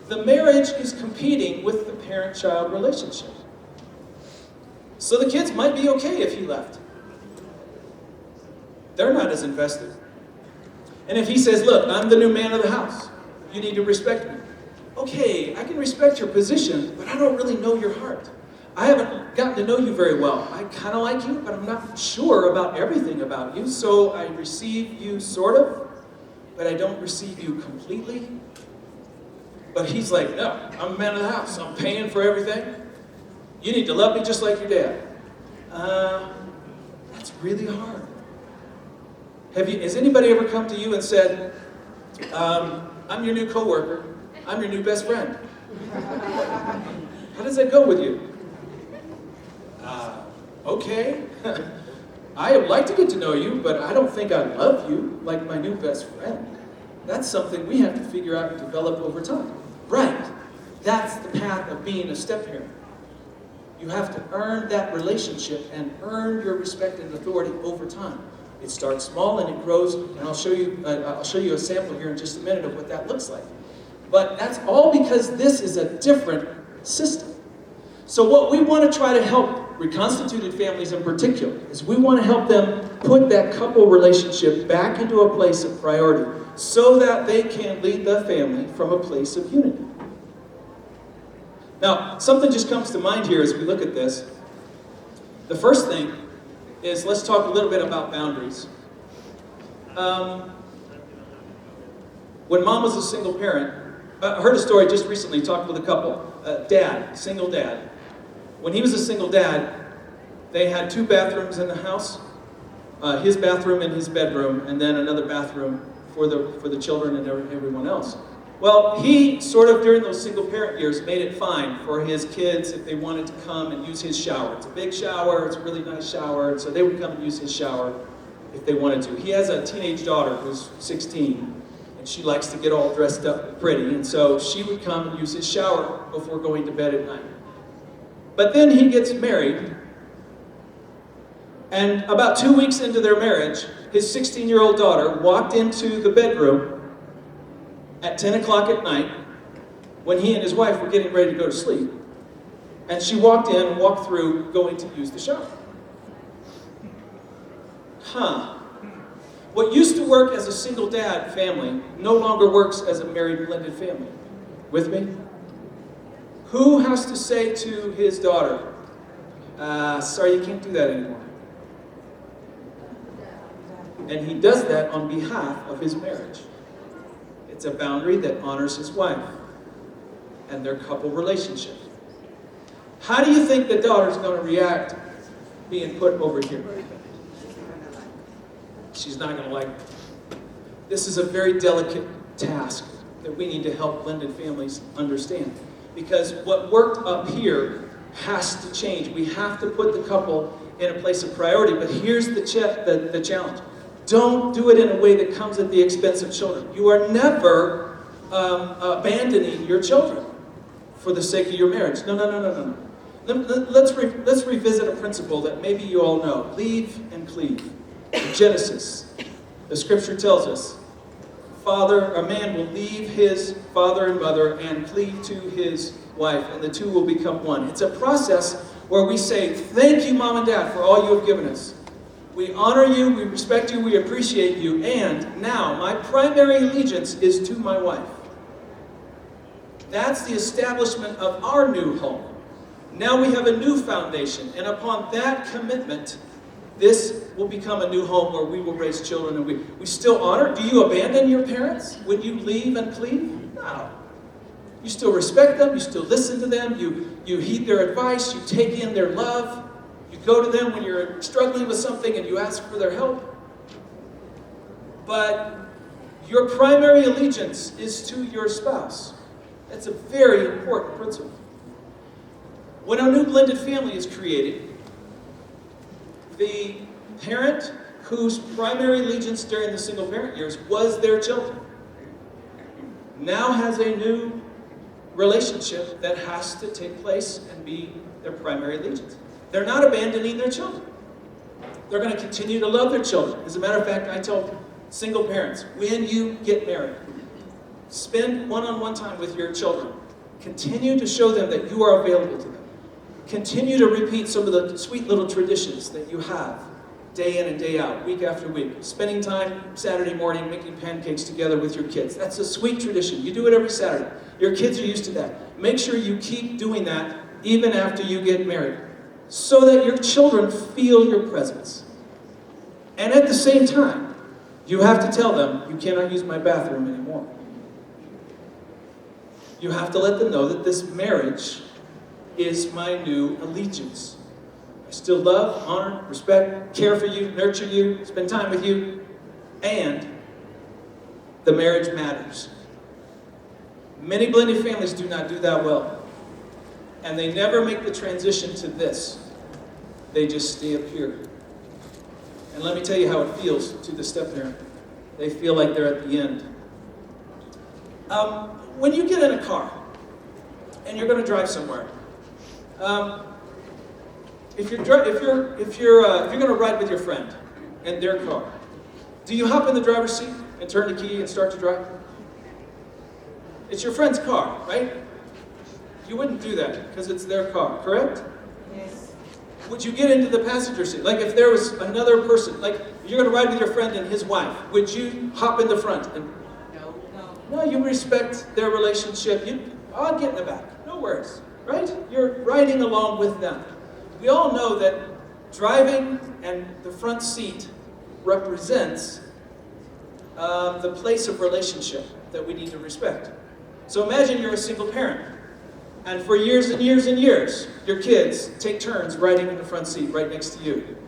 the marriage is competing with the parent-child relationship. So the kids might be okay if he left. They're not as invested. And if he says, look, I'm the new man of the house. You need to respect me. Okay, I can respect your position, but I don't really know your heart. I haven't gotten to know you very well. I kind of like you, but I'm not sure about everything about you. So I receive you sort of, but I don't receive you completely. But he's like, no, I'm a man of the house. I'm paying for everything. You need to love me just like your dad. That's really hard. Has anybody ever come to you and said, I'm your new coworker. I'm your new best friend. How does that go with you? Okay. I would like to get to know you, but I don't think I love you like my new best friend. That's something we have to figure out and develop over time. Right. That's the path of being a step-parent. You have to earn that relationship and earn your respect and authority over time. It starts small and it grows, and I'll show you a sample here in just a minute of what that looks like. But that's all because this is a different system. So what we want to try to help reconstituted families in particular is we want to help them put that couple relationship back into a place of priority so that they can lead the family from a place of unity. Now, something just comes to mind here as we look at this. The first thing is, let's talk a little bit about boundaries. When Mom was a single parent, I heard a story just recently, talked with a couple, single dad. When he was a single dad, they had 2 bathrooms in the house, his bathroom and his bedroom, and then another bathroom for the children and everyone else. Well, he sort of, during those single parent years, made it fine for his kids if they wanted to come and use his shower. It's a big shower, it's a really nice shower, and so they would come and use his shower if they wanted to. He has a teenage daughter who's 16, and she likes to get all dressed up and pretty, and so she would come and use his shower before going to bed at night. But then he gets married, and about 2 weeks into their marriage, his 16-year-old daughter walked into the bedroom at 10 o'clock at night when he and his wife were getting ready to go to sleep. And she walked in and walked through going to use the shower. What used to work as a single dad family no longer works as a married blended family. With me? Who has to say to his daughter, sorry, you can't do that anymore? And he does that on behalf of his marriage. It's a boundary that honors his wife and their couple relationship. How do you think the daughter's going to react being put over here? She's not going to like it. This is a very delicate task that we need to help blended families understand. Because what worked up here has to change. We have to put the couple in a place of priority. But here's the challenge. Don't do it in a way that comes at the expense of children. You are never abandoning your children for the sake of your marriage. No. Let's revisit a principle that maybe you all know. Leave and cleave. Genesis, the scripture tells us, a man will leave his father and mother and cleave to his wife, and the two will become one. It's a process where we say, thank you, Mom and Dad, for all you have given us. We honor you, we respect you, we appreciate you, and now my primary allegiance is to my wife. That's the establishment of our new home. Now we have a new foundation, and upon that commitment, this will become a new home where we will raise children, and we still honor. Do you abandon your parents when you leave and cleave? No. You still respect them, you still listen to them, you heed their advice, you take in their love, you go to them when you're struggling with something and you ask for their help. But your primary allegiance is to your spouse. That's a very important principle. When our new blended family is created, the parent whose primary allegiance during the single parent years was their children now has a new relationship that has to take place and be their primary allegiance. They're not abandoning their children. They're going to continue to love their children. As a matter of fact, I tell single parents, when you get married, spend one-on-one time with your children. Continue to show them that you are available to them. Continue to repeat some of the sweet little traditions that you have day in and day out, week after week. Spending time Saturday morning making pancakes together with your kids. That's a sweet tradition. You do it every Saturday. Your kids are used to that. Make sure you keep doing that even after you get married, so that your children feel your presence. And at the same time, you have to tell them, you cannot use my bathroom anymore. You have to let them know that this marriage is my new allegiance. I still love, honor, respect, care for you, nurture you, spend time with you, and the marriage matters. Many blended families do not do that well, and they never make the transition to this. They just stay up here. And let me tell you how it feels to the step-parent. They feel like they're at the end. When you get in a car and you're going to drive somewhere, if you're going to ride with your friend in their car, do you hop in the driver's seat and turn the key and start to drive? It's your friend's car, right? You wouldn't do that because it's their car, correct? Yes. Would you get into the passenger seat? Like if there was another person, like you're going to ride with your friend and his wife, would you hop in the front? No, you respect their relationship. I'll get in the back. No worries, right? You're riding along with them. We all know that driving and the front seat represents the place of relationship that we need to respect. So imagine you're a single parent, and for years and years and years, your kids take turns riding in the front seat right next to you.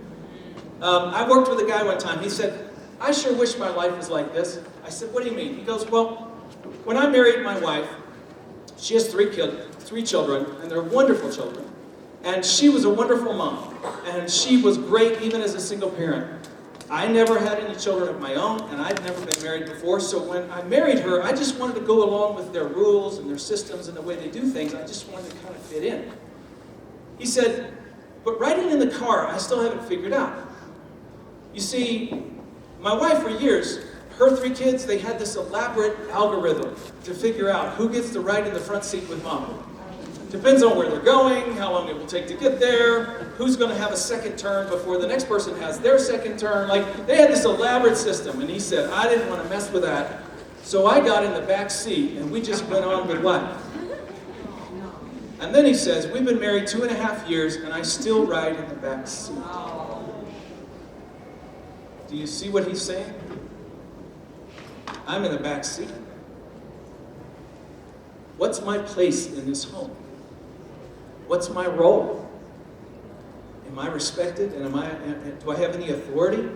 I worked with a guy one time. He said, I sure wish my life was like this. I said, what do you mean? He goes, well, when I married my wife, she has three children, and they're wonderful children. And she was a wonderful mom, and she was great even as a single parent. I never had any children of my own, and I'd never been married before, so when I married her, I just wanted to go along with their rules and their systems and the way they do things. I just wanted to kind of fit in. He said, but riding in the car, I still haven't figured out. You see, my wife for years, her three kids, they had this elaborate algorithm to figure out who gets to ride in the front seat with mom. Depends on where they're going, how long it will take to get there, who's going to have a second turn before the next person has their second turn. Like, they had this elaborate system, and he said, I didn't want to mess with that, so I got in the back seat, and we just went on with life. And then he says, we've been married 2.5 years, and I still ride in the back seat. Do you see what he's saying? I'm in the back seat. What's my place in this home? What's my role? Am I respected? And do I have any authority?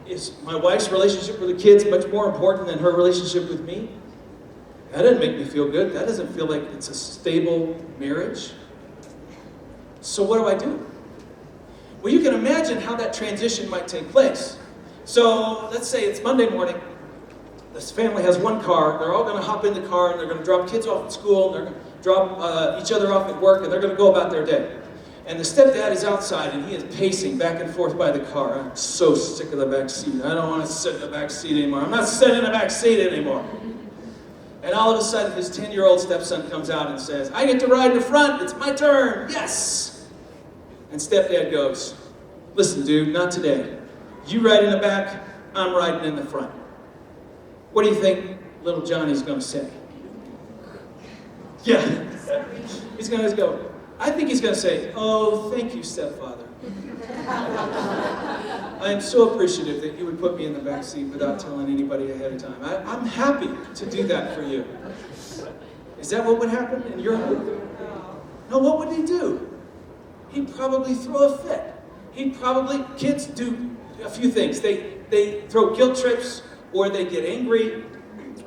Is my wife's relationship with the kids much more important than her relationship with me? That doesn't make me feel good. That doesn't feel like it's a stable marriage. So what do? Well, you can imagine how that transition might take place. So let's say it's Monday morning. This family has one car. They're all going to hop in the car, and they're going to drop kids off at school. They're going to drop each other off at work, and they're going to go about their day. And the stepdad is outside, and he is pacing back and forth by the car. I'm so sick of the back seat. I don't want to sit in the back seat anymore. I'm not sitting in the back seat anymore. And all of a sudden, his 10-year-old stepson comes out and says, I get to ride in the front. It's my turn. Yes. And stepdad goes, listen, dude, not today. You ride in the back, I'm riding in the front. What do you think little Johnny's going to say? Yeah. He's going to go, I think he's going to say, oh, thank you, stepfather. I am so appreciative that you would put me in the back seat without telling anybody ahead of time. I'm happy to do that for you. Is that what would happen in your home? No, what would he do? He'd probably throw a fit. Kids do a few things. They throw guilt trips, or they get angry,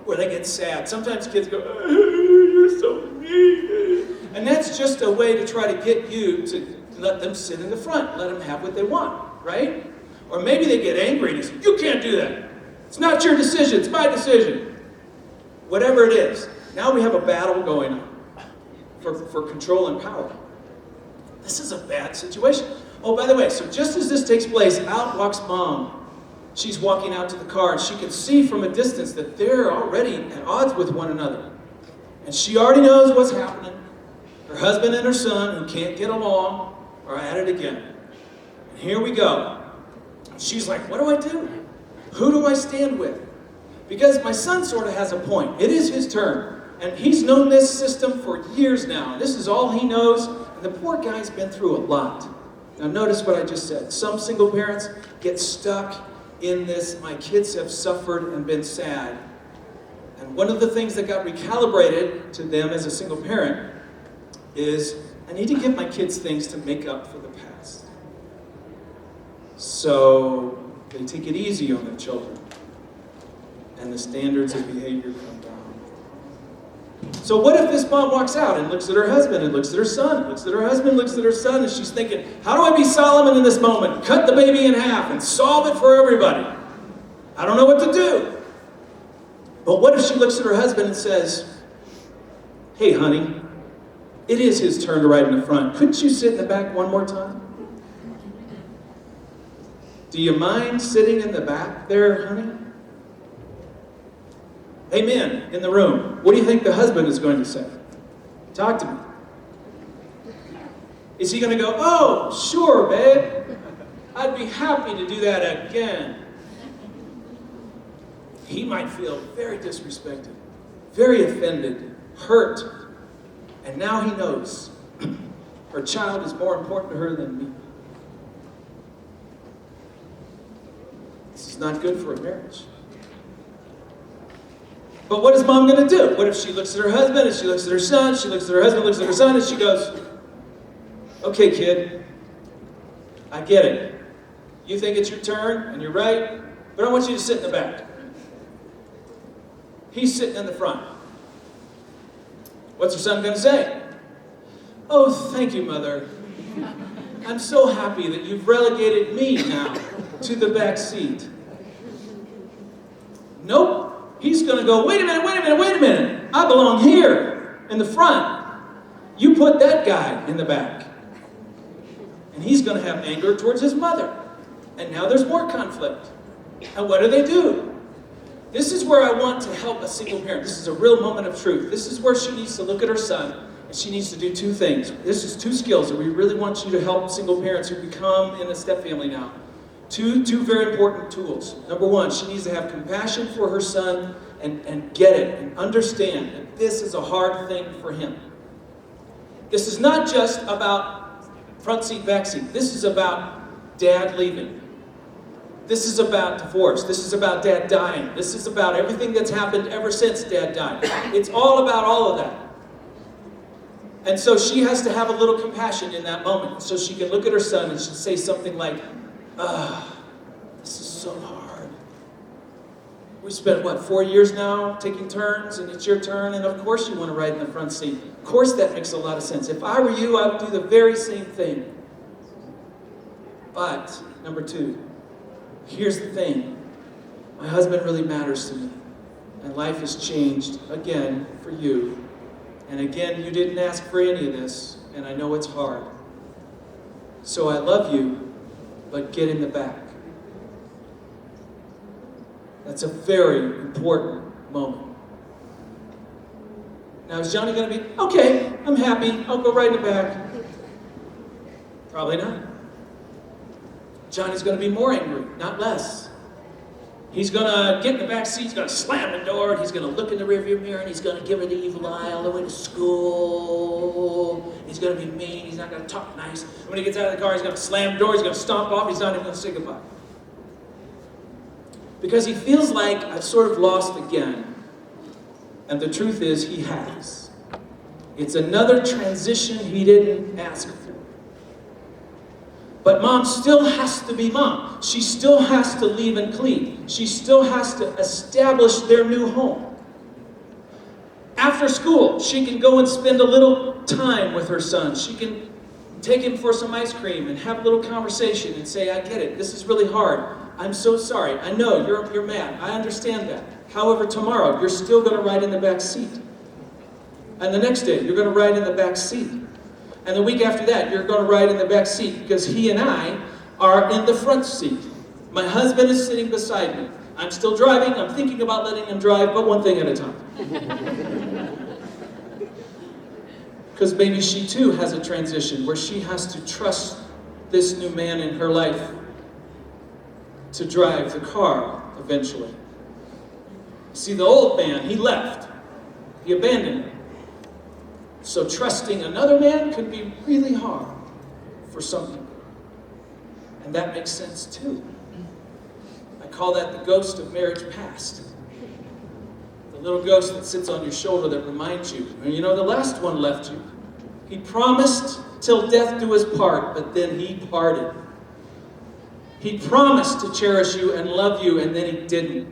or they get sad. Sometimes kids go, you're so mean. And that's just a way to try to get you to let them sit in the front, let them have what they want, right? Or maybe they get angry and you say, you can't do that. It's not your decision, it's my decision. Whatever it is. Now we have a battle going on for control and power. This is a bad situation. Oh, by the way, so just as this takes place, out walks mom. She's walking out to the car, and she can see from a distance that they're already at odds with one another. And she already knows what's happening. Her husband and her son, who can't get along, are at it again. And here we go. She's like, what do I do? Who do I stand with? Because my son sort of has a point. It is his turn. And he's known this system for years now. This is all he knows. And the poor guy's been through a lot. Now notice what I just said. Some single parents get stuck in this, my kids have suffered and been sad. And one of the things that got recalibrated to them as a single parent is, I need to give my kids things to make up for the past. So they take it easy on their children. And the standards of behavior come down. So what if this mom walks out and looks at her husband and looks at her son, looks at her husband, looks at her son, and she's thinking, how do I be Solomon in this moment? Cut the baby in half and solve it for everybody. I don't know what to do. But what if she looks at her husband and says, hey, honey, it is his turn to ride in the front. Couldn't you sit in the back one more time? Do you mind sitting in the back there, honey? Hey, men in the room, what do you think the husband is going to say? Talk to me. Is he going to go, oh, sure, babe. I'd be happy to do that again. He might feel very disrespected, very offended, hurt. And now he knows her child is more important to her than me. This is not good for a marriage. But what is mom going to do? What if she looks at her husband and she looks at her son, she looks at her husband, looks at her son, and she goes, okay, kid, I get it. You think it's your turn, and you're right, but I want you to sit in the back. He's sitting in the front. What's her son going to say? Oh, thank you, Mother. I'm so happy that you've relegated me now to the back seat. Nope. He's going to go, wait a minute. I belong here in the front. You put that guy in the back. And he's going to have anger towards his mother. And now there's more conflict. And what do? This is where I want to help a single parent. This is a real moment of truth. This is where she needs to look at her son, and she needs to do two things. This is two skills that we really want you to help single parents who become in a step family now. Two very important tools. Number one, she needs to have compassion for her son and get it and understand that this is a hard thing for him. This is not just about front seat, back seat. This is about dad leaving. This is about divorce. This is about dad dying. This is about everything that's happened ever since dad died. It's all about all of that. And so she has to have a little compassion in that moment. So she can look at her son and she'll say something like, this is so hard. We spent, 4 years now taking turns, and it's your turn, and of course you want to ride in the front seat. Of course that makes a lot of sense. If I were you, I would do the very same thing. But, number two, here's the thing. My husband really matters to me, and life has changed again for you. And again, you didn't ask for any of this, and I know it's hard. So I love you, but get in the back. That's a very important moment. Now, is Johnny going to be, okay, I'm happy, I'll go right in the back? Probably not. Johnny's going to be more angry, not less. He's going to get in the back seat, he's going to slam the door, and he's going to look in the rearview mirror, and he's going to give her the evil eye all the way to school. He's going to be mean, he's not going to talk nice. When he gets out of the car, he's going to slam the door, he's going to stomp off, he's not even going to say goodbye. Because he feels like I've sort of lost again. And the truth is, he has. It's another transition he didn't ask for. But mom still has to be mom. She still has to leave and clean. She still has to establish their new home. After school, she can go and spend a little time with her son. She can take him for some ice cream and have a little conversation and say, I get it, this is really hard. I'm so sorry. I know you're mad. I understand that. However, tomorrow, you're still going to ride in the back seat. And the next day, you're going to ride in the back seat. And the week after that, you're going to ride in the back seat because he and I are in the front seat. My husband is sitting beside me. I'm still driving. I'm thinking about letting him drive, but one thing at a time. Because maybe she too has a transition where she has to trust this new man in her life to drive the car eventually. See, the old man, he left. He abandoned him. So trusting another man could be really hard for some people. And that makes sense too. I call that the ghost of marriage past. The little ghost that sits on your shoulder that reminds you. And you know, the last one left you. He promised till death do us part, but then he parted. He promised to cherish you and love you, and then he didn't.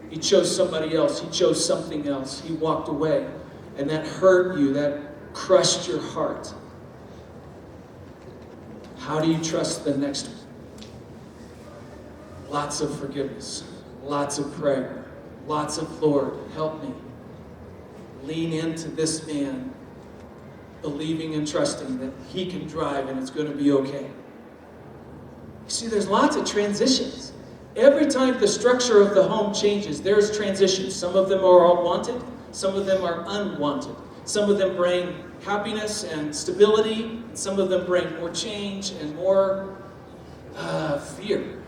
He chose somebody else. He chose something else. He walked away. And that hurt you. That crushed your heart. How do you trust the next one? Lots of forgiveness. Lots of prayer. Lots of, Lord, help me. Lean into this man, believing and trusting that he can drive and it's going to be okay. You see, there's lots of transitions. Every time the structure of the home changes, there's transitions. Some of them are all wanted. Some of them are unwanted. Some of them bring happiness and stability. And some of them bring more change and more fear.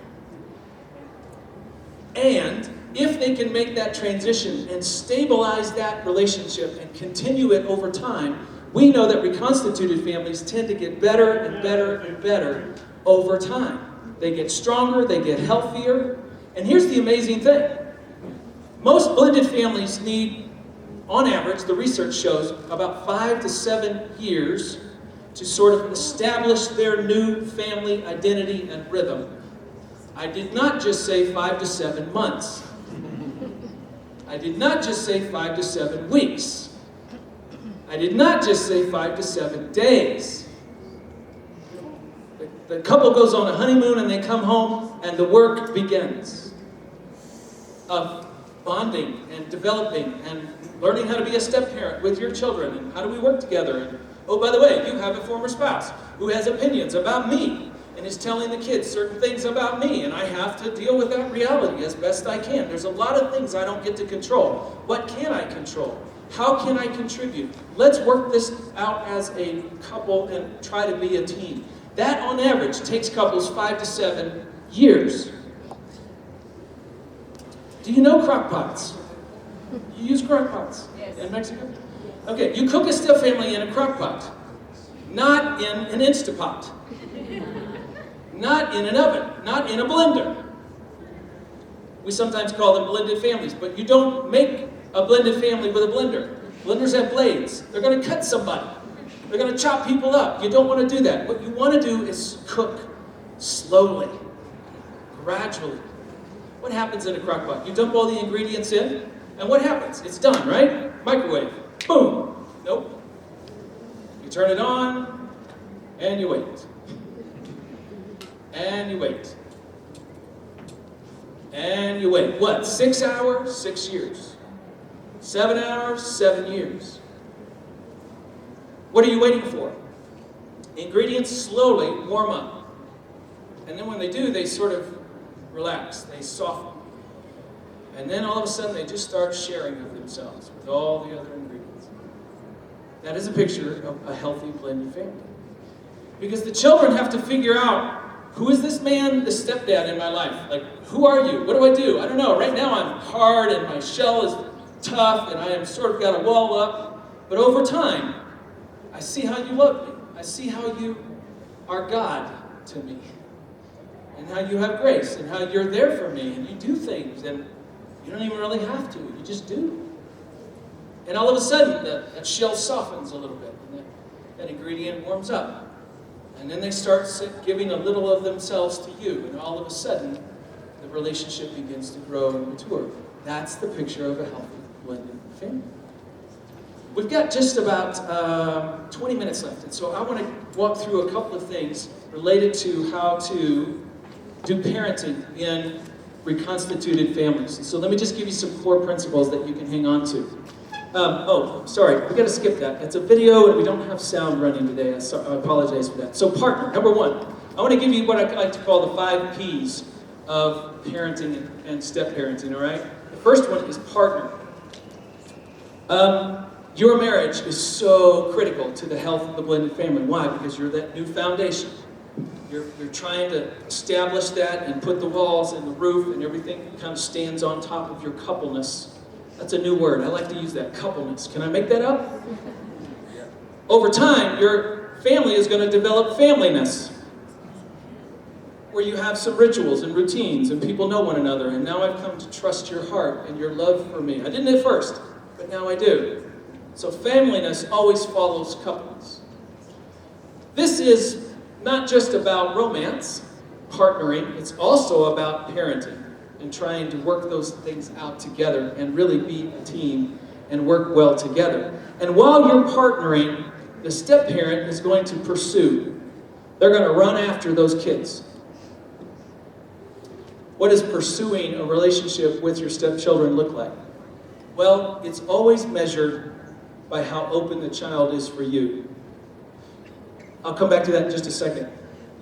And if they can make that transition and stabilize that relationship and continue it over time, we know that reconstituted families tend to get better and better and better over time. They get stronger, they get healthier. And here's the amazing thing. Most blended families need, on average, the research shows, about 5 to 7 years to sort of establish their new family identity and rhythm. I did not just say 5 to 7 months. I did not just say 5 to 7 weeks. I did not just say 5 to 7 days. The couple goes on a honeymoon and they come home and the work begins of bonding and developing and learning how to be a step-parent with your children and how do we work together. And, oh, by the way, you have a former spouse who has opinions about me and is telling the kids certain things about me, and I have to deal with that reality as best I can. There's a lot of things I don't get to control. What can I control? How can I contribute? Let's work this out as a couple and try to be a team. That, on average, takes couples 5 to 7 years. Do you know crock pots? You use crock pots in Mexico? Okay, you cook a still family in a crock pot, not in an Instapot, not in an oven, not in a blender. We sometimes call them blended families, but you don't make a blended family with a blender. Blenders have blades. They're going to cut somebody. They're going to chop people up. You don't want to do that. What you want to do is cook slowly, gradually. What happens in a crock pot? You dump all the ingredients in, and what happens? It's done, right? Microwave. Boom. Nope. You turn it on, and you wait. And you wait. And you wait. What? 6 hours? 6 years. 7 hours? 7 years. What are you waiting for? Ingredients slowly warm up. And then when they do, they sort of relax, they soften. And then all of a sudden they just start sharing of themselves with all the other ingredients. That is a picture of a healthy blended family. Because the children have to figure out, who is this man, this stepdad in my life? Like, who are you? What do I do? I don't know. Right now I'm hard and my shell is tough and I am sort of got a wall up. But over time, I see how you love me. I see how you are God to me. And how you have grace and how you're there for me and you do things and you don't even really have to. You just do. And all of a sudden, that shell softens a little bit and that ingredient warms up. And then they start giving a little of themselves to you, and all of a sudden, the relationship begins to grow and mature. That's the picture of a healthy, blended family. We've got just about 20 minutes left, and so I want to walk through a couple of things related to how to do parenting in reconstituted families. And so let me just give you some core principles that you can hang on to. Sorry, we got to skip that. It's a video and we don't have sound running today. I apologize for that. So partner, number one. I want to give you what I like to call the 5 P's of parenting and step-parenting, all right? The first one is partner. Your marriage is so critical to the health of the blended family. Why? Because you're that new foundation. You're trying to establish that and put the walls and the roof and everything kind of stands on top of your coupleness. That's a new word. I like to use that, coupleness. Can I make that up? Over time, your family is going to develop familyness, where you have some rituals and routines and people know one another. And now I've come to trust your heart and your love for me. I didn't at first, but now I do. So familyness always follows coupleness. This is not just about romance, partnering. It's also about parenting and trying to work those things out together and really be a team and work well together. And while you're partnering, the step-parent is going to pursue. They're going to run after those kids. What does pursuing a relationship with your stepchildren look like? Well, it's always measured by how open the child is for you. I'll come back to that in just a second.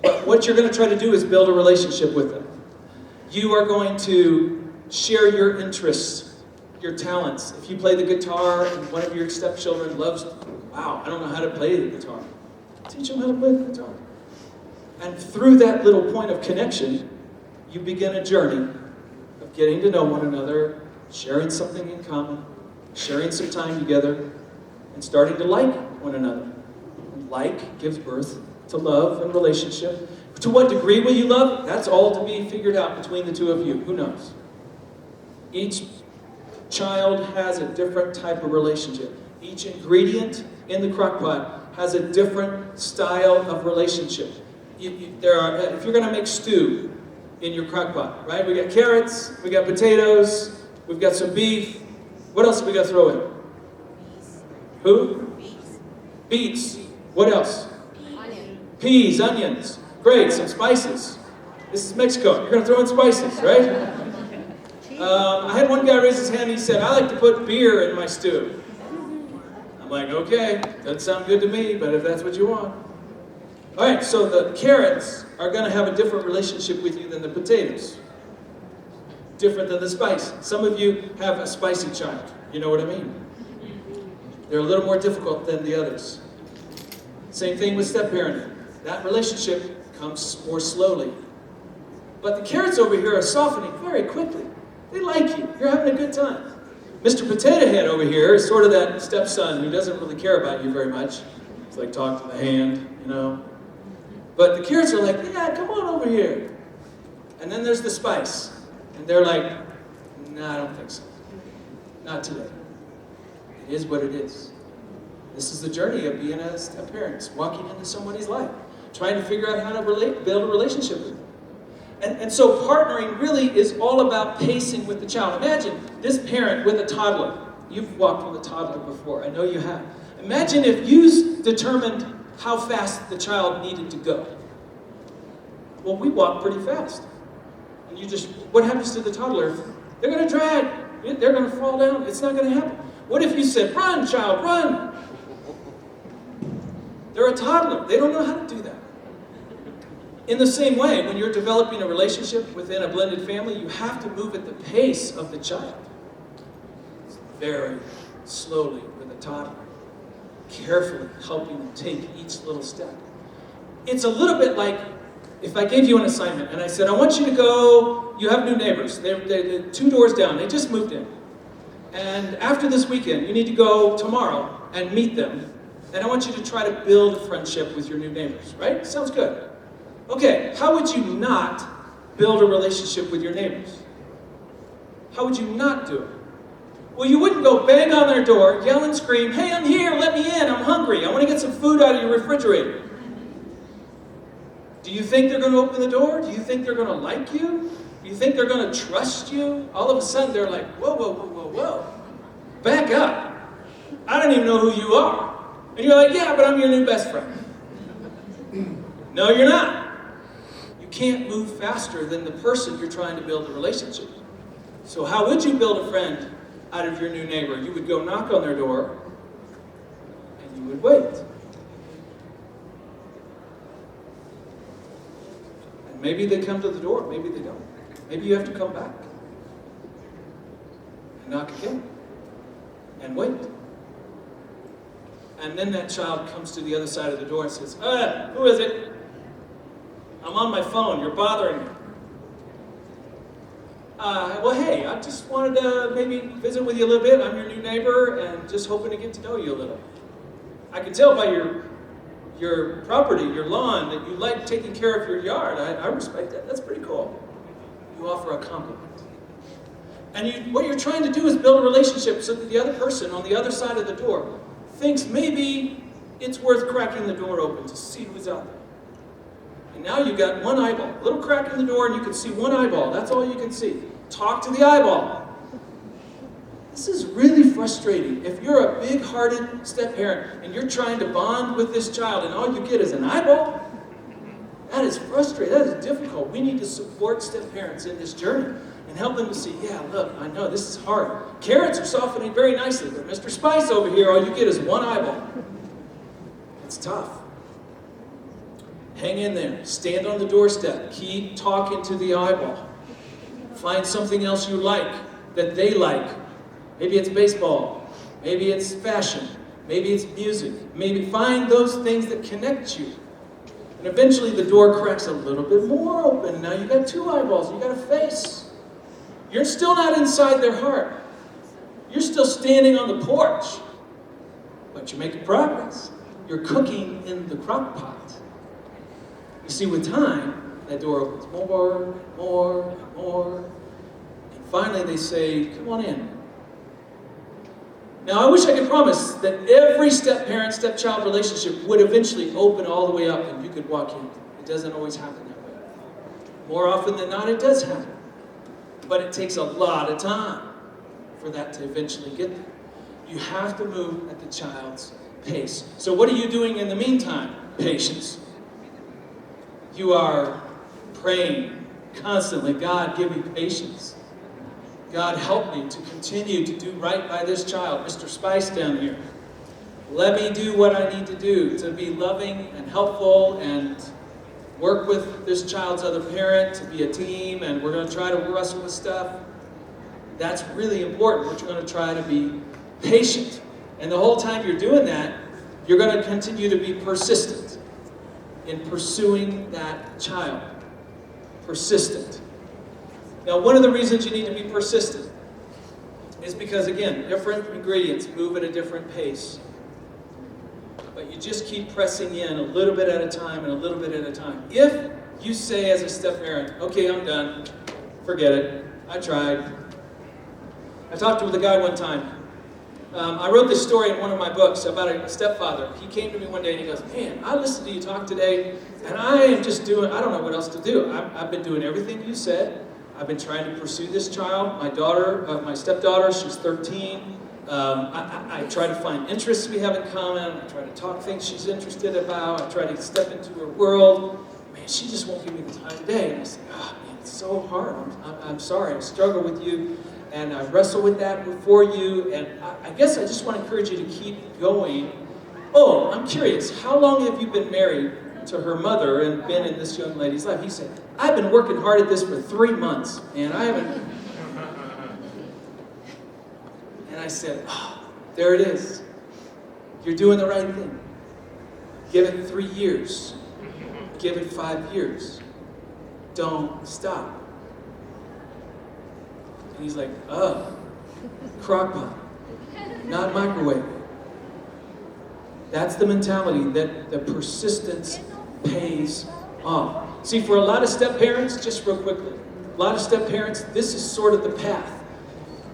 But what you're going to try to do is build a relationship with them. You are going to share your interests, your talents. If you play the guitar and one of your stepchildren loves, wow, I don't know how to play the guitar. Teach them how to play the guitar. And through that little point of connection, you begin a journey of getting to know one another, sharing something in common, sharing some time together, and starting to like one another. And like gives birth to love and relationship. To what degree will you love? That's all to be figured out between the two of you. Who knows? Each child has a different type of relationship. Each ingredient in the crock pot has a different style of relationship. If you're going to make stew in your crock pot, right? We got carrots, we got potatoes, we've got some beef. What else have we got to throw in? Who? Beets. What else? Peas, onions. Great, some spices. This is Mexico. You're going to throw in spices, right? I had one guy raise his hand. He said, I like to put beer in my stew. I'm like, okay, doesn't sound good to me, but if that's what you want. All right, so the carrots are going to have a different relationship with you than the potatoes. Different than the spice. Some of you have a spicy child. You know what I mean? They're a little more difficult than the others. Same thing with step-parenting. That relationship comes more slowly. But the carrots over here are softening very quickly. They like you. You're having a good time. Mr. Potato Head over here is sort of that stepson who doesn't really care about you very much. It's like talk to the hand, you know. But the carrots are like, yeah, come on over here. And then there's the spice. And they're like, no, I don't think so. Not today. It is what it is. This is the journey of being a step-parent, walking into somebody's life, trying to figure out how to build a relationship with them. And so partnering really is all about pacing with the child. Imagine this parent with a toddler. You've walked with a toddler before. I know you have. Imagine if you determined how fast the child needed to go. Well, we walk pretty fast. And what happens to the toddler? They're going to drag. They're going to fall down. It's not going to happen. What if you said, run, child, run? They're a toddler. They don't know how to do that. In the same way, when you're developing a relationship within a blended family, you have to move at the pace of the child. Very slowly with a toddler. Carefully helping them take each little step. It's a little bit like if I gave you an assignment and I said, I want you to go, you have new neighbors. They're 2 doors down. They just moved in. And after this weekend, you need to go tomorrow and meet them. And I want you to try to build a friendship with your new neighbors, right? Sounds good. Okay, how would you not build a relationship with your neighbors? How would you not do it? Well, you wouldn't go bang on their door, yell and scream, hey, I'm here, let me in, I'm hungry, I want to get some food out of your refrigerator. Do you think they're going to open the door? Do you think they're going to like you? Do you think they're going to trust you? All of a sudden they're like, whoa, whoa, whoa, whoa, whoa. Back up. I don't even know who you are. And you're like, yeah, but I'm your new best friend. No, you're not. You can't move faster than the person you're trying to build a relationship. So how would you build a friend out of your new neighbor? You would go knock on their door and you would wait. And maybe they come to the door, maybe they don't. Maybe you have to come back and knock again and wait. And then that child comes to the other side of the door and says, who is it? I'm on my phone, you're bothering me. Well, hey, I just wanted to maybe visit with you a little bit. I'm your new neighbor and just hoping to get to know you a little. I can tell by your property, your lawn, that you like taking care of your yard. I respect that. That's pretty cool. You offer a compliment. And what you're trying to do is build a relationship so that the other person on the other side of the door thinks maybe it's worth cracking the door open to see who's out there. And now you've got one eyeball, a little crack in the door, and you can see one eyeball. That's all you can see. Talk to the eyeball. This is really frustrating. If you're a big-hearted step-parent and you're trying to bond with this child and all you get is an eyeball, that is frustrating. That is difficult. We need to support step-parents in this journey and help them to see, yeah, look, I know this is hard. Carrots are softening very nicely, but Mr. Spice over here, all you get is one eyeball. It's tough. Hang in there. Stand on the doorstep. Keep talking to the eyeball. Find something else you like that they like. Maybe it's baseball. Maybe it's fashion. Maybe it's music. Maybe find those things that connect you. And eventually the door cracks a little bit more open. Now you've got 2 eyeballs. You've got a face. You're still not inside their heart. You're still standing on the porch. But you're making progress. You're cooking in the crock pot. You see, with time, that door opens more, and more. And finally they say, come on in. Now, I wish I could promise that every step-parent, step-child relationship would eventually open all the way up and you could walk in. It doesn't always happen that way. More often than not, it does happen. But it takes a lot of time for that to eventually get there. You have to move at the child's pace. So what are you doing in the meantime? Patience. You are praying constantly, God, give me patience. God, help me to continue to do right by this child, Mr. Spice down here. Let me do what I need to do to be loving and helpful and work with this child's other parent, to be a team, and we're going to try to wrestle with stuff. That's really important. We're going to try to be patient. And the whole time you're doing that, you're going to continue to be persistent in pursuing that child. Persistent. Now, one of the reasons you need to be persistent is because, again, different ingredients move at a different pace. But you just keep pressing in a little bit at a time and a little bit at a time. If you say as a step-parent, okay, I'm done, forget it, I tried. I talked with a guy one time. I wrote this story in one of my books about a stepfather. He came to me one day and he goes, man, I listened to you talk today, and I am just doing, I don't know what else to do. I've been doing everything you said. I've been trying to pursue this child. My stepdaughter, she's 13. I try to find interests we have in common. I try to talk things she's interested about. I try to step into her world. Man, she just won't give me the time of day. And I said, oh, man, it's so hard. I'm sorry. I struggle with you. And I wrestle with that for you. And I guess I just want to encourage you to keep going Oh, I'm curious, how long have you been married to her mother and been in this young lady's life? He said, I've been working hard at this for 3 months, and I haven't... And I said, oh, there it is. You're doing the right thing. Give it 3 years. Give it 5 years. Don't stop. And he's like, crock pot, not microwave. That's the mentality that the persistence pays off. See, for a lot of step-parents, just real quickly, a lot of step-parents, this is sort of the path.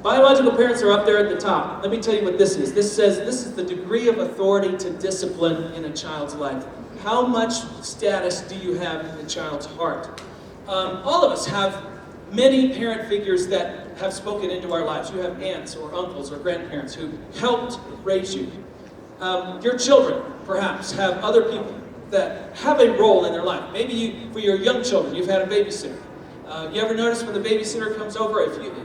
Biological parents are up there at the top. Let me tell you what this is. This says this is the degree of authority to discipline in a child's life. How much status do you have in the child's heart? All of us have many parent figures that have spoken into our lives. You have aunts or uncles or grandparents who helped raise you. Your children, perhaps, have other people that have a role in their life. Maybe for your young children, you've had a babysitter. You ever notice when the babysitter comes over,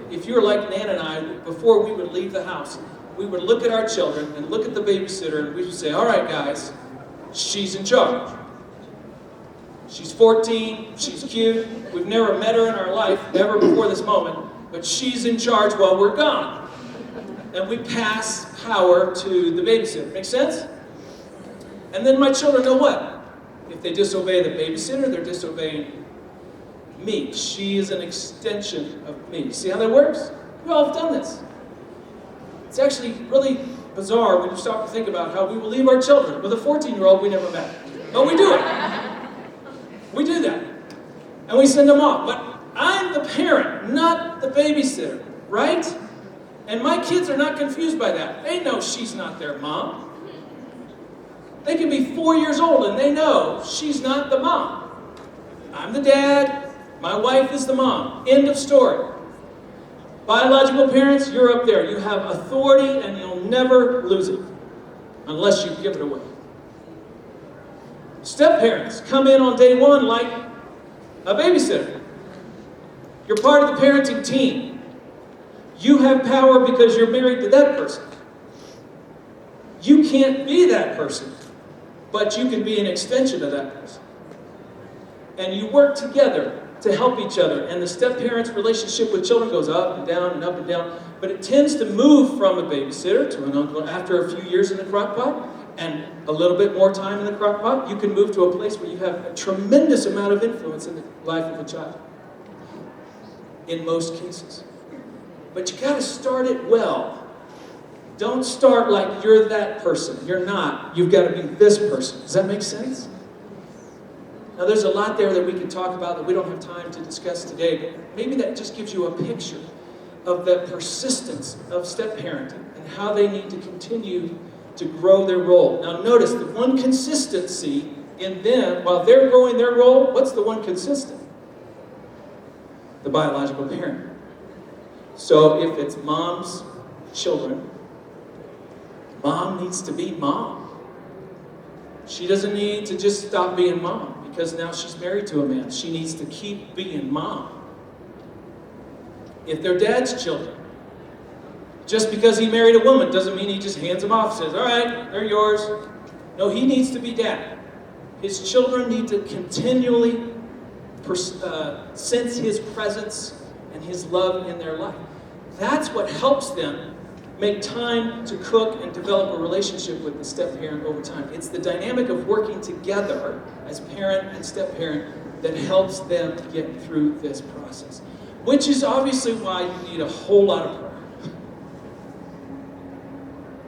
if you were like Nan and I, before we would leave the house, we would look at our children and look at the babysitter and we would say, all right guys, she's in charge. She's 14, she's cute, we've never met her in our life, never before this moment, but she's in charge while we're gone. And we pass power to the babysitter. Make sense? And then my children know what? If they disobey the babysitter, they're disobeying me. She is an extension of me. See how that works? We all have done this. It's actually really bizarre when you stop to think about how we will leave our children with a 14-year-old we never met. But we do it. We do that. And we send them off. But I'm the parent, not the babysitter, right? And my kids are not confused by that. They know she's not their mom. They can be 4 years old and they know she's not the mom. I'm the dad. My wife is the mom. End of story. Biological parents, you're up there. You have authority and you'll never lose it unless you give it away. Step-parents come in on day one like a babysitter. You're part of the parenting team. You have power because you're married to that person. You can't be that person, but you can be an extension of that person. And you work together to help each other. And the step-parents' relationship with children goes up and down and up and down. But it tends to move from a babysitter to an uncle after a few years in the crock pot and a little bit more time in the crock pot. You can move to a place where you have a tremendous amount of influence in the life of a child. In most cases. But you got to start it well. Don't start like you're that person. You're not. You've got to be this person. Does that make sense? Now there's a lot there that we can talk about that we don't have time to discuss today, but maybe that just gives you a picture of the persistence of step-parenting and how they need to continue to grow their role. Now notice the one consistency in them, while they're growing their role, what's the one consistent? The biological parent. So if it's mom's children, mom needs to be mom. She doesn't need to just stop being mom because now she's married to a man. She needs to keep being mom. If they're dad's children, just because he married a woman doesn't mean he just hands them off and says, all right, they're yours. No, he needs to be dad. His children need to continually sense his presence and his love in their life. That's what helps them make time to cook and develop a relationship with the step-parent over time. It's the dynamic of working together as parent and step-parent that helps them get through this process. Which is obviously why you need a whole lot of prayer.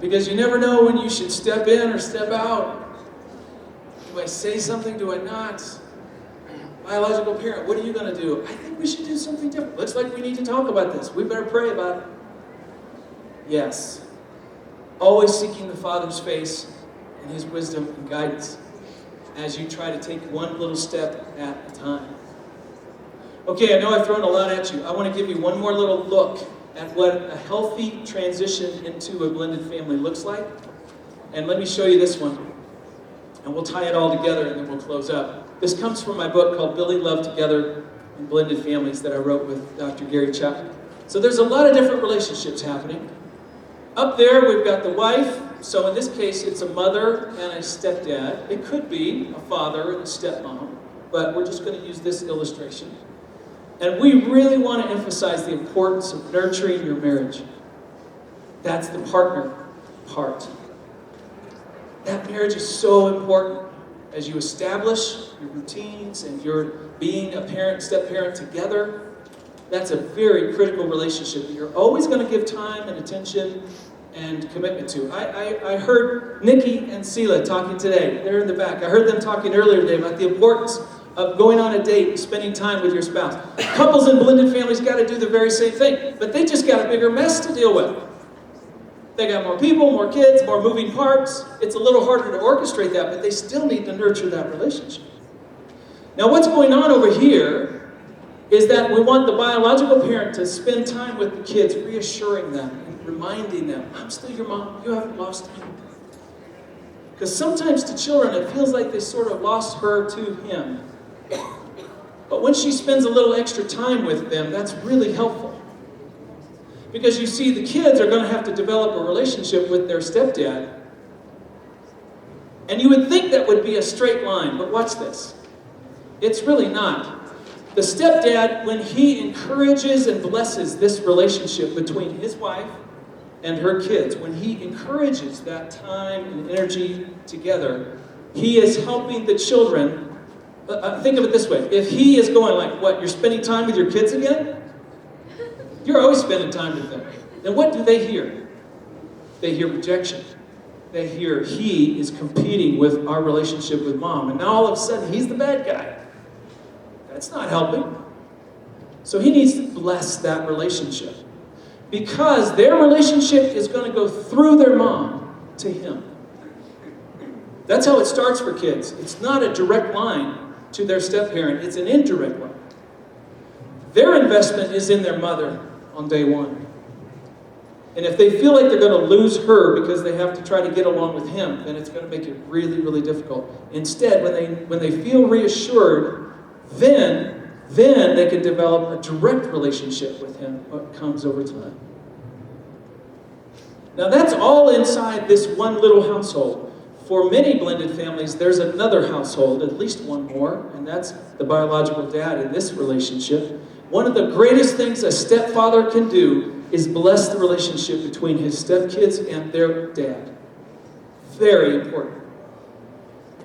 Because you never know when you should step in or step out. Do I say something? Do I not? Biological parent, what are you going to do? I think we should do something different. Looks like we need to talk about this. We better pray about it. Yes. Always seeking the Father's face and His wisdom and guidance as you try to take one little step at a time. Okay, I know I've thrown a lot at you. I want to give you one more little look at what a healthy transition into a blended family looks like. And let me show you this one. And we'll tie it all together and then we'll close up. This comes from my book called Building Love Together in Blended Families that I wrote with Dr. Gary Chapman. So there's a lot of different relationships happening. Up there, we've got the wife So in this case, it's a mother and a stepdad. It could be a father and a stepmom, but we're just going to use this illustration. And we really want to emphasize the importance of nurturing your marriage. That's the partner part. That marriage is so important as you establish your routines and you're being a parent, step-parent together. That's a very critical relationship that you're always going to give time and attention and commitment to. I heard Nikki and Sela talking today. They're in the back. I heard them talking earlier today about the importance of going on a date and spending time with your spouse. Couples in blended families got to do the very same thing, but they just got a bigger mess to deal with. They got more people, more kids, more moving parts. It's a little harder to orchestrate that, but they still need to nurture that relationship. Now, what's going on over here is that we want the biological parent to spend time with the kids, reassuring them and reminding them, I'm still your mom, you haven't lost me. Because sometimes to children, it feels like they sort of lost her to him. But when she spends a little extra time with them, that's really helpful. Because you see, the kids are going to have to develop a relationship with their stepdad. And you would think that would be a straight line, but watch this. It's really not. The stepdad, when he encourages and blesses this relationship between his wife and her kids, when he encourages that time and energy together, he is helping the children. Think of it this way. If he is going like, what, you're spending time with your kids again? You're always spending time with them. Then what do they hear? They hear rejection. They hear he is competing with our relationship with mom. And now all of a sudden, he's the bad guy. That's not helping. So he needs to bless that relationship. Because their relationship is going to go through their mom to him. That's how it starts for kids. It's not a direct line to their step-parent. It's an indirect line. Their investment is in their mother on day one. And if they feel like they're going to lose her because they have to try to get along with him, then it's going to make it really, really difficult. Instead, when they feel reassured, then they can develop a direct relationship with him, what comes over time. Now that's all inside this one little household. For many blended families, there's another household, at least one more, and that's the biological dad in this relationship. One of the greatest things a stepfather can do is bless the relationship between his stepkids and their dad. Very important.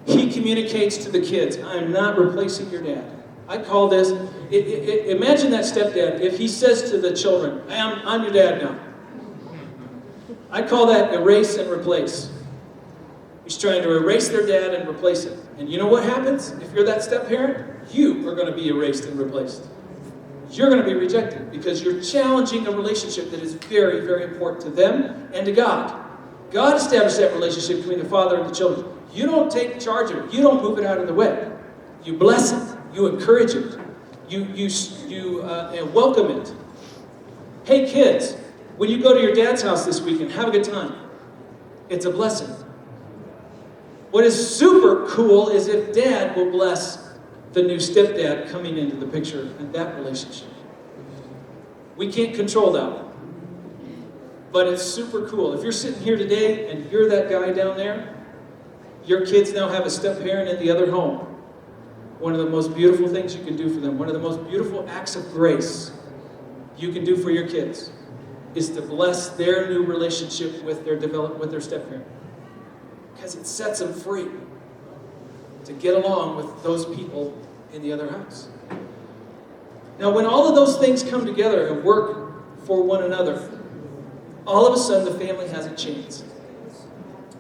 He communicates to the kids, I'm not replacing your dad. I call this, imagine that stepdad, if he says to the children, I'm your dad now. I call that erase and replace. He's trying to erase their dad and replace it. And you know what happens? If you're that step-parent, you are going to be erased and replaced. You're going to be rejected because you're challenging a relationship that is very, very important to them and to God. God established that relationship between the father and the children. You don't take charge of it. You don't move it out of the way. You bless it. You encourage it. You welcome it. Hey kids, when you go to your dad's house this weekend, have a good time. It's a blessing. What is super cool is if dad will bless the new stepdad coming into the picture in that relationship. We can't control that one. But it's super cool. If you're sitting here today and you're that guy down there, your kids now have a step-parent in the other home. One of the most beautiful things you can do for them, one of the most beautiful acts of grace you can do for your kids is to bless their new relationship with their step-parent. Because it sets them free to get along with those people in the other house. Now, when all of those things come together and work for one another, all of a sudden the family has a chance.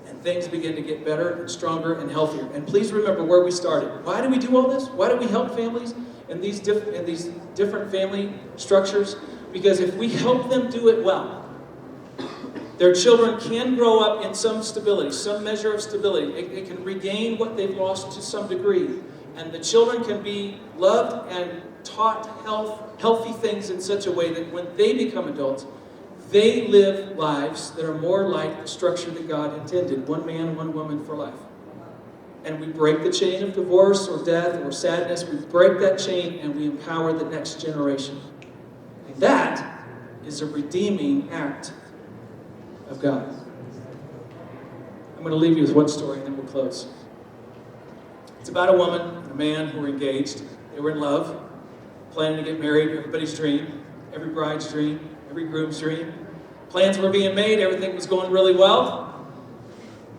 And things begin to get better and stronger and healthier. And please remember where we started. Why do we do all this? Why do we help families in these different family structures? Because if we help them do it well, their children can grow up in some stability, some measure of stability. It can regain what they've lost to some degree. And the children can be loved and taught healthy things in such a way that when they become adults, they live lives that are more like the structure that God intended. One man, one woman for life. And we break the chain of divorce or death or sadness. We break that chain and we empower the next generation. And that is a redeeming act of God. I'm going to leave you with one story and then we'll close. It's about a woman and a man who were engaged. They were in love, planning to get married, everybody's dream, every bride's dream, every groom's dream. Plans were being made, everything was going really well,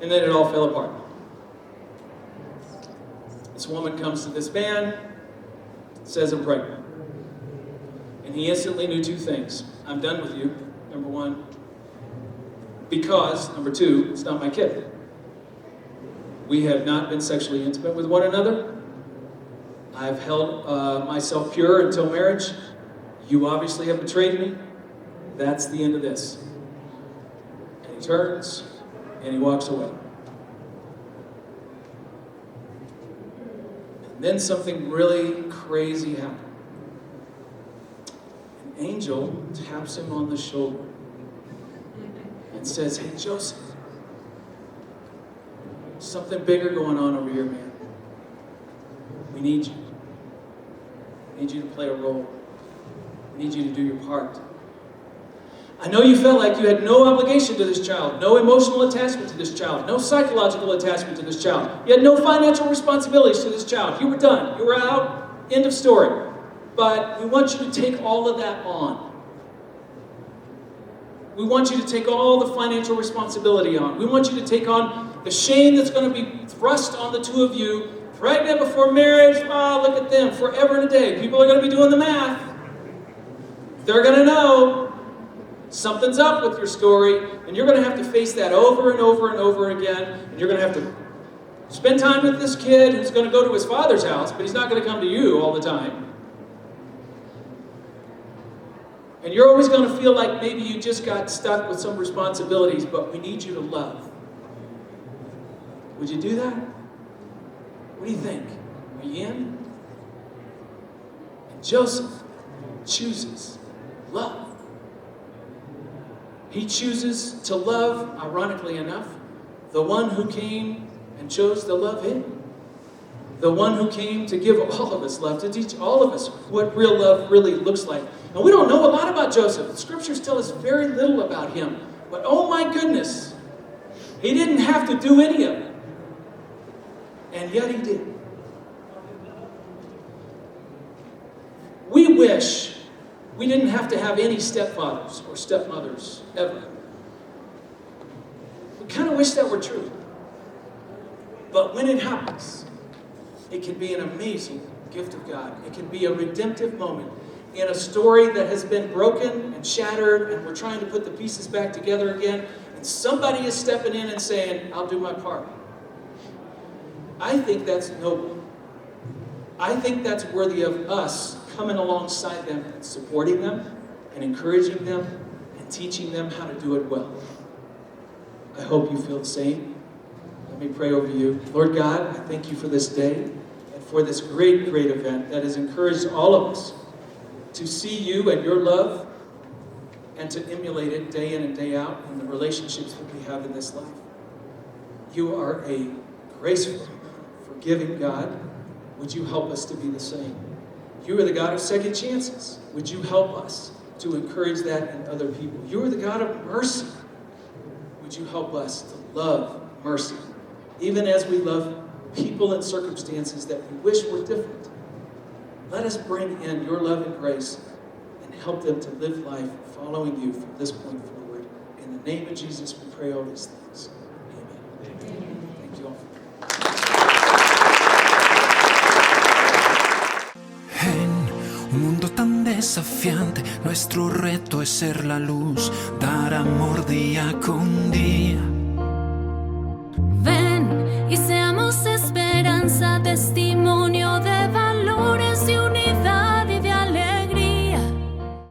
and then it all fell apart. This woman comes to this man, says, I'm pregnant. And he instantly knew two things. I'm done with you, number one, because, number two, it's not my kid. We have not been sexually intimate with one another. I've held myself pure until marriage. You obviously have betrayed me. That's the end of this. And he turns and he walks away. And then something really crazy happened. An angel taps him on the shoulder and says, hey, Joseph, something bigger going on over here, man. We need you. We need you to play a role. We need you to do your part. I know you felt like you had no obligation to this child, no emotional attachment to this child, no psychological attachment to this child. You had no financial responsibilities to this child. You were done. You were out. End of story. But we want you to take all of that on. We want you to take all the financial responsibility on. We want you to take on the shame that's going to be thrust on the two of you. Pregnant before marriage, look at them, forever and a day. People are going to be doing the math. They're going to know something's up with your story, and you're going to have to face that over and over and over again, and you're going to have to spend time with this kid who's going to go to his father's house, but he's not going to come to you all the time. And you're always going to feel like maybe you just got stuck with some responsibilities, but we need you to love. Would you do that? What do you think? Are you in? And Joseph chooses love. He chooses to love, ironically enough, the one who came and chose to love him. The one who came to give all of us love, to teach all of us what real love really looks like. And we don't know a lot about Joseph. The scriptures tell us very little about him. But oh my goodness, he didn't have to do any of it. And yet he did. We wish we didn't have to have any stepfathers or stepmothers ever. We kind of wish that were true. But when it happens, it can be an amazing gift of God. It can be a redemptive moment in a story that has been broken and shattered, and we're trying to put the pieces back together again, and somebody is stepping in and saying, I'll do my part. I think that's noble. I think that's worthy of us coming alongside them and supporting them and encouraging them and teaching them how to do it well. I hope you feel the same. Let me pray over you. Lord God, I thank you for this day and for this great, great event that has encouraged all of us to see you and your love and to emulate it day in and day out in the relationships that we have in this life. You are a graceful, forgiving God. Would you help us to be the same? You are the God of second chances. Would you help us to encourage that in other people? You are the God of mercy. Would you help us to love mercy, even as we love people and circumstances that we wish were different? Let us bring in your love and grace and help them to live life following you from this point forward. In the name of Jesus, we pray all these things. Amen. Thank you all. Un mundo tan desafiante, nuestro reto es ser la luz, dar amor día con día.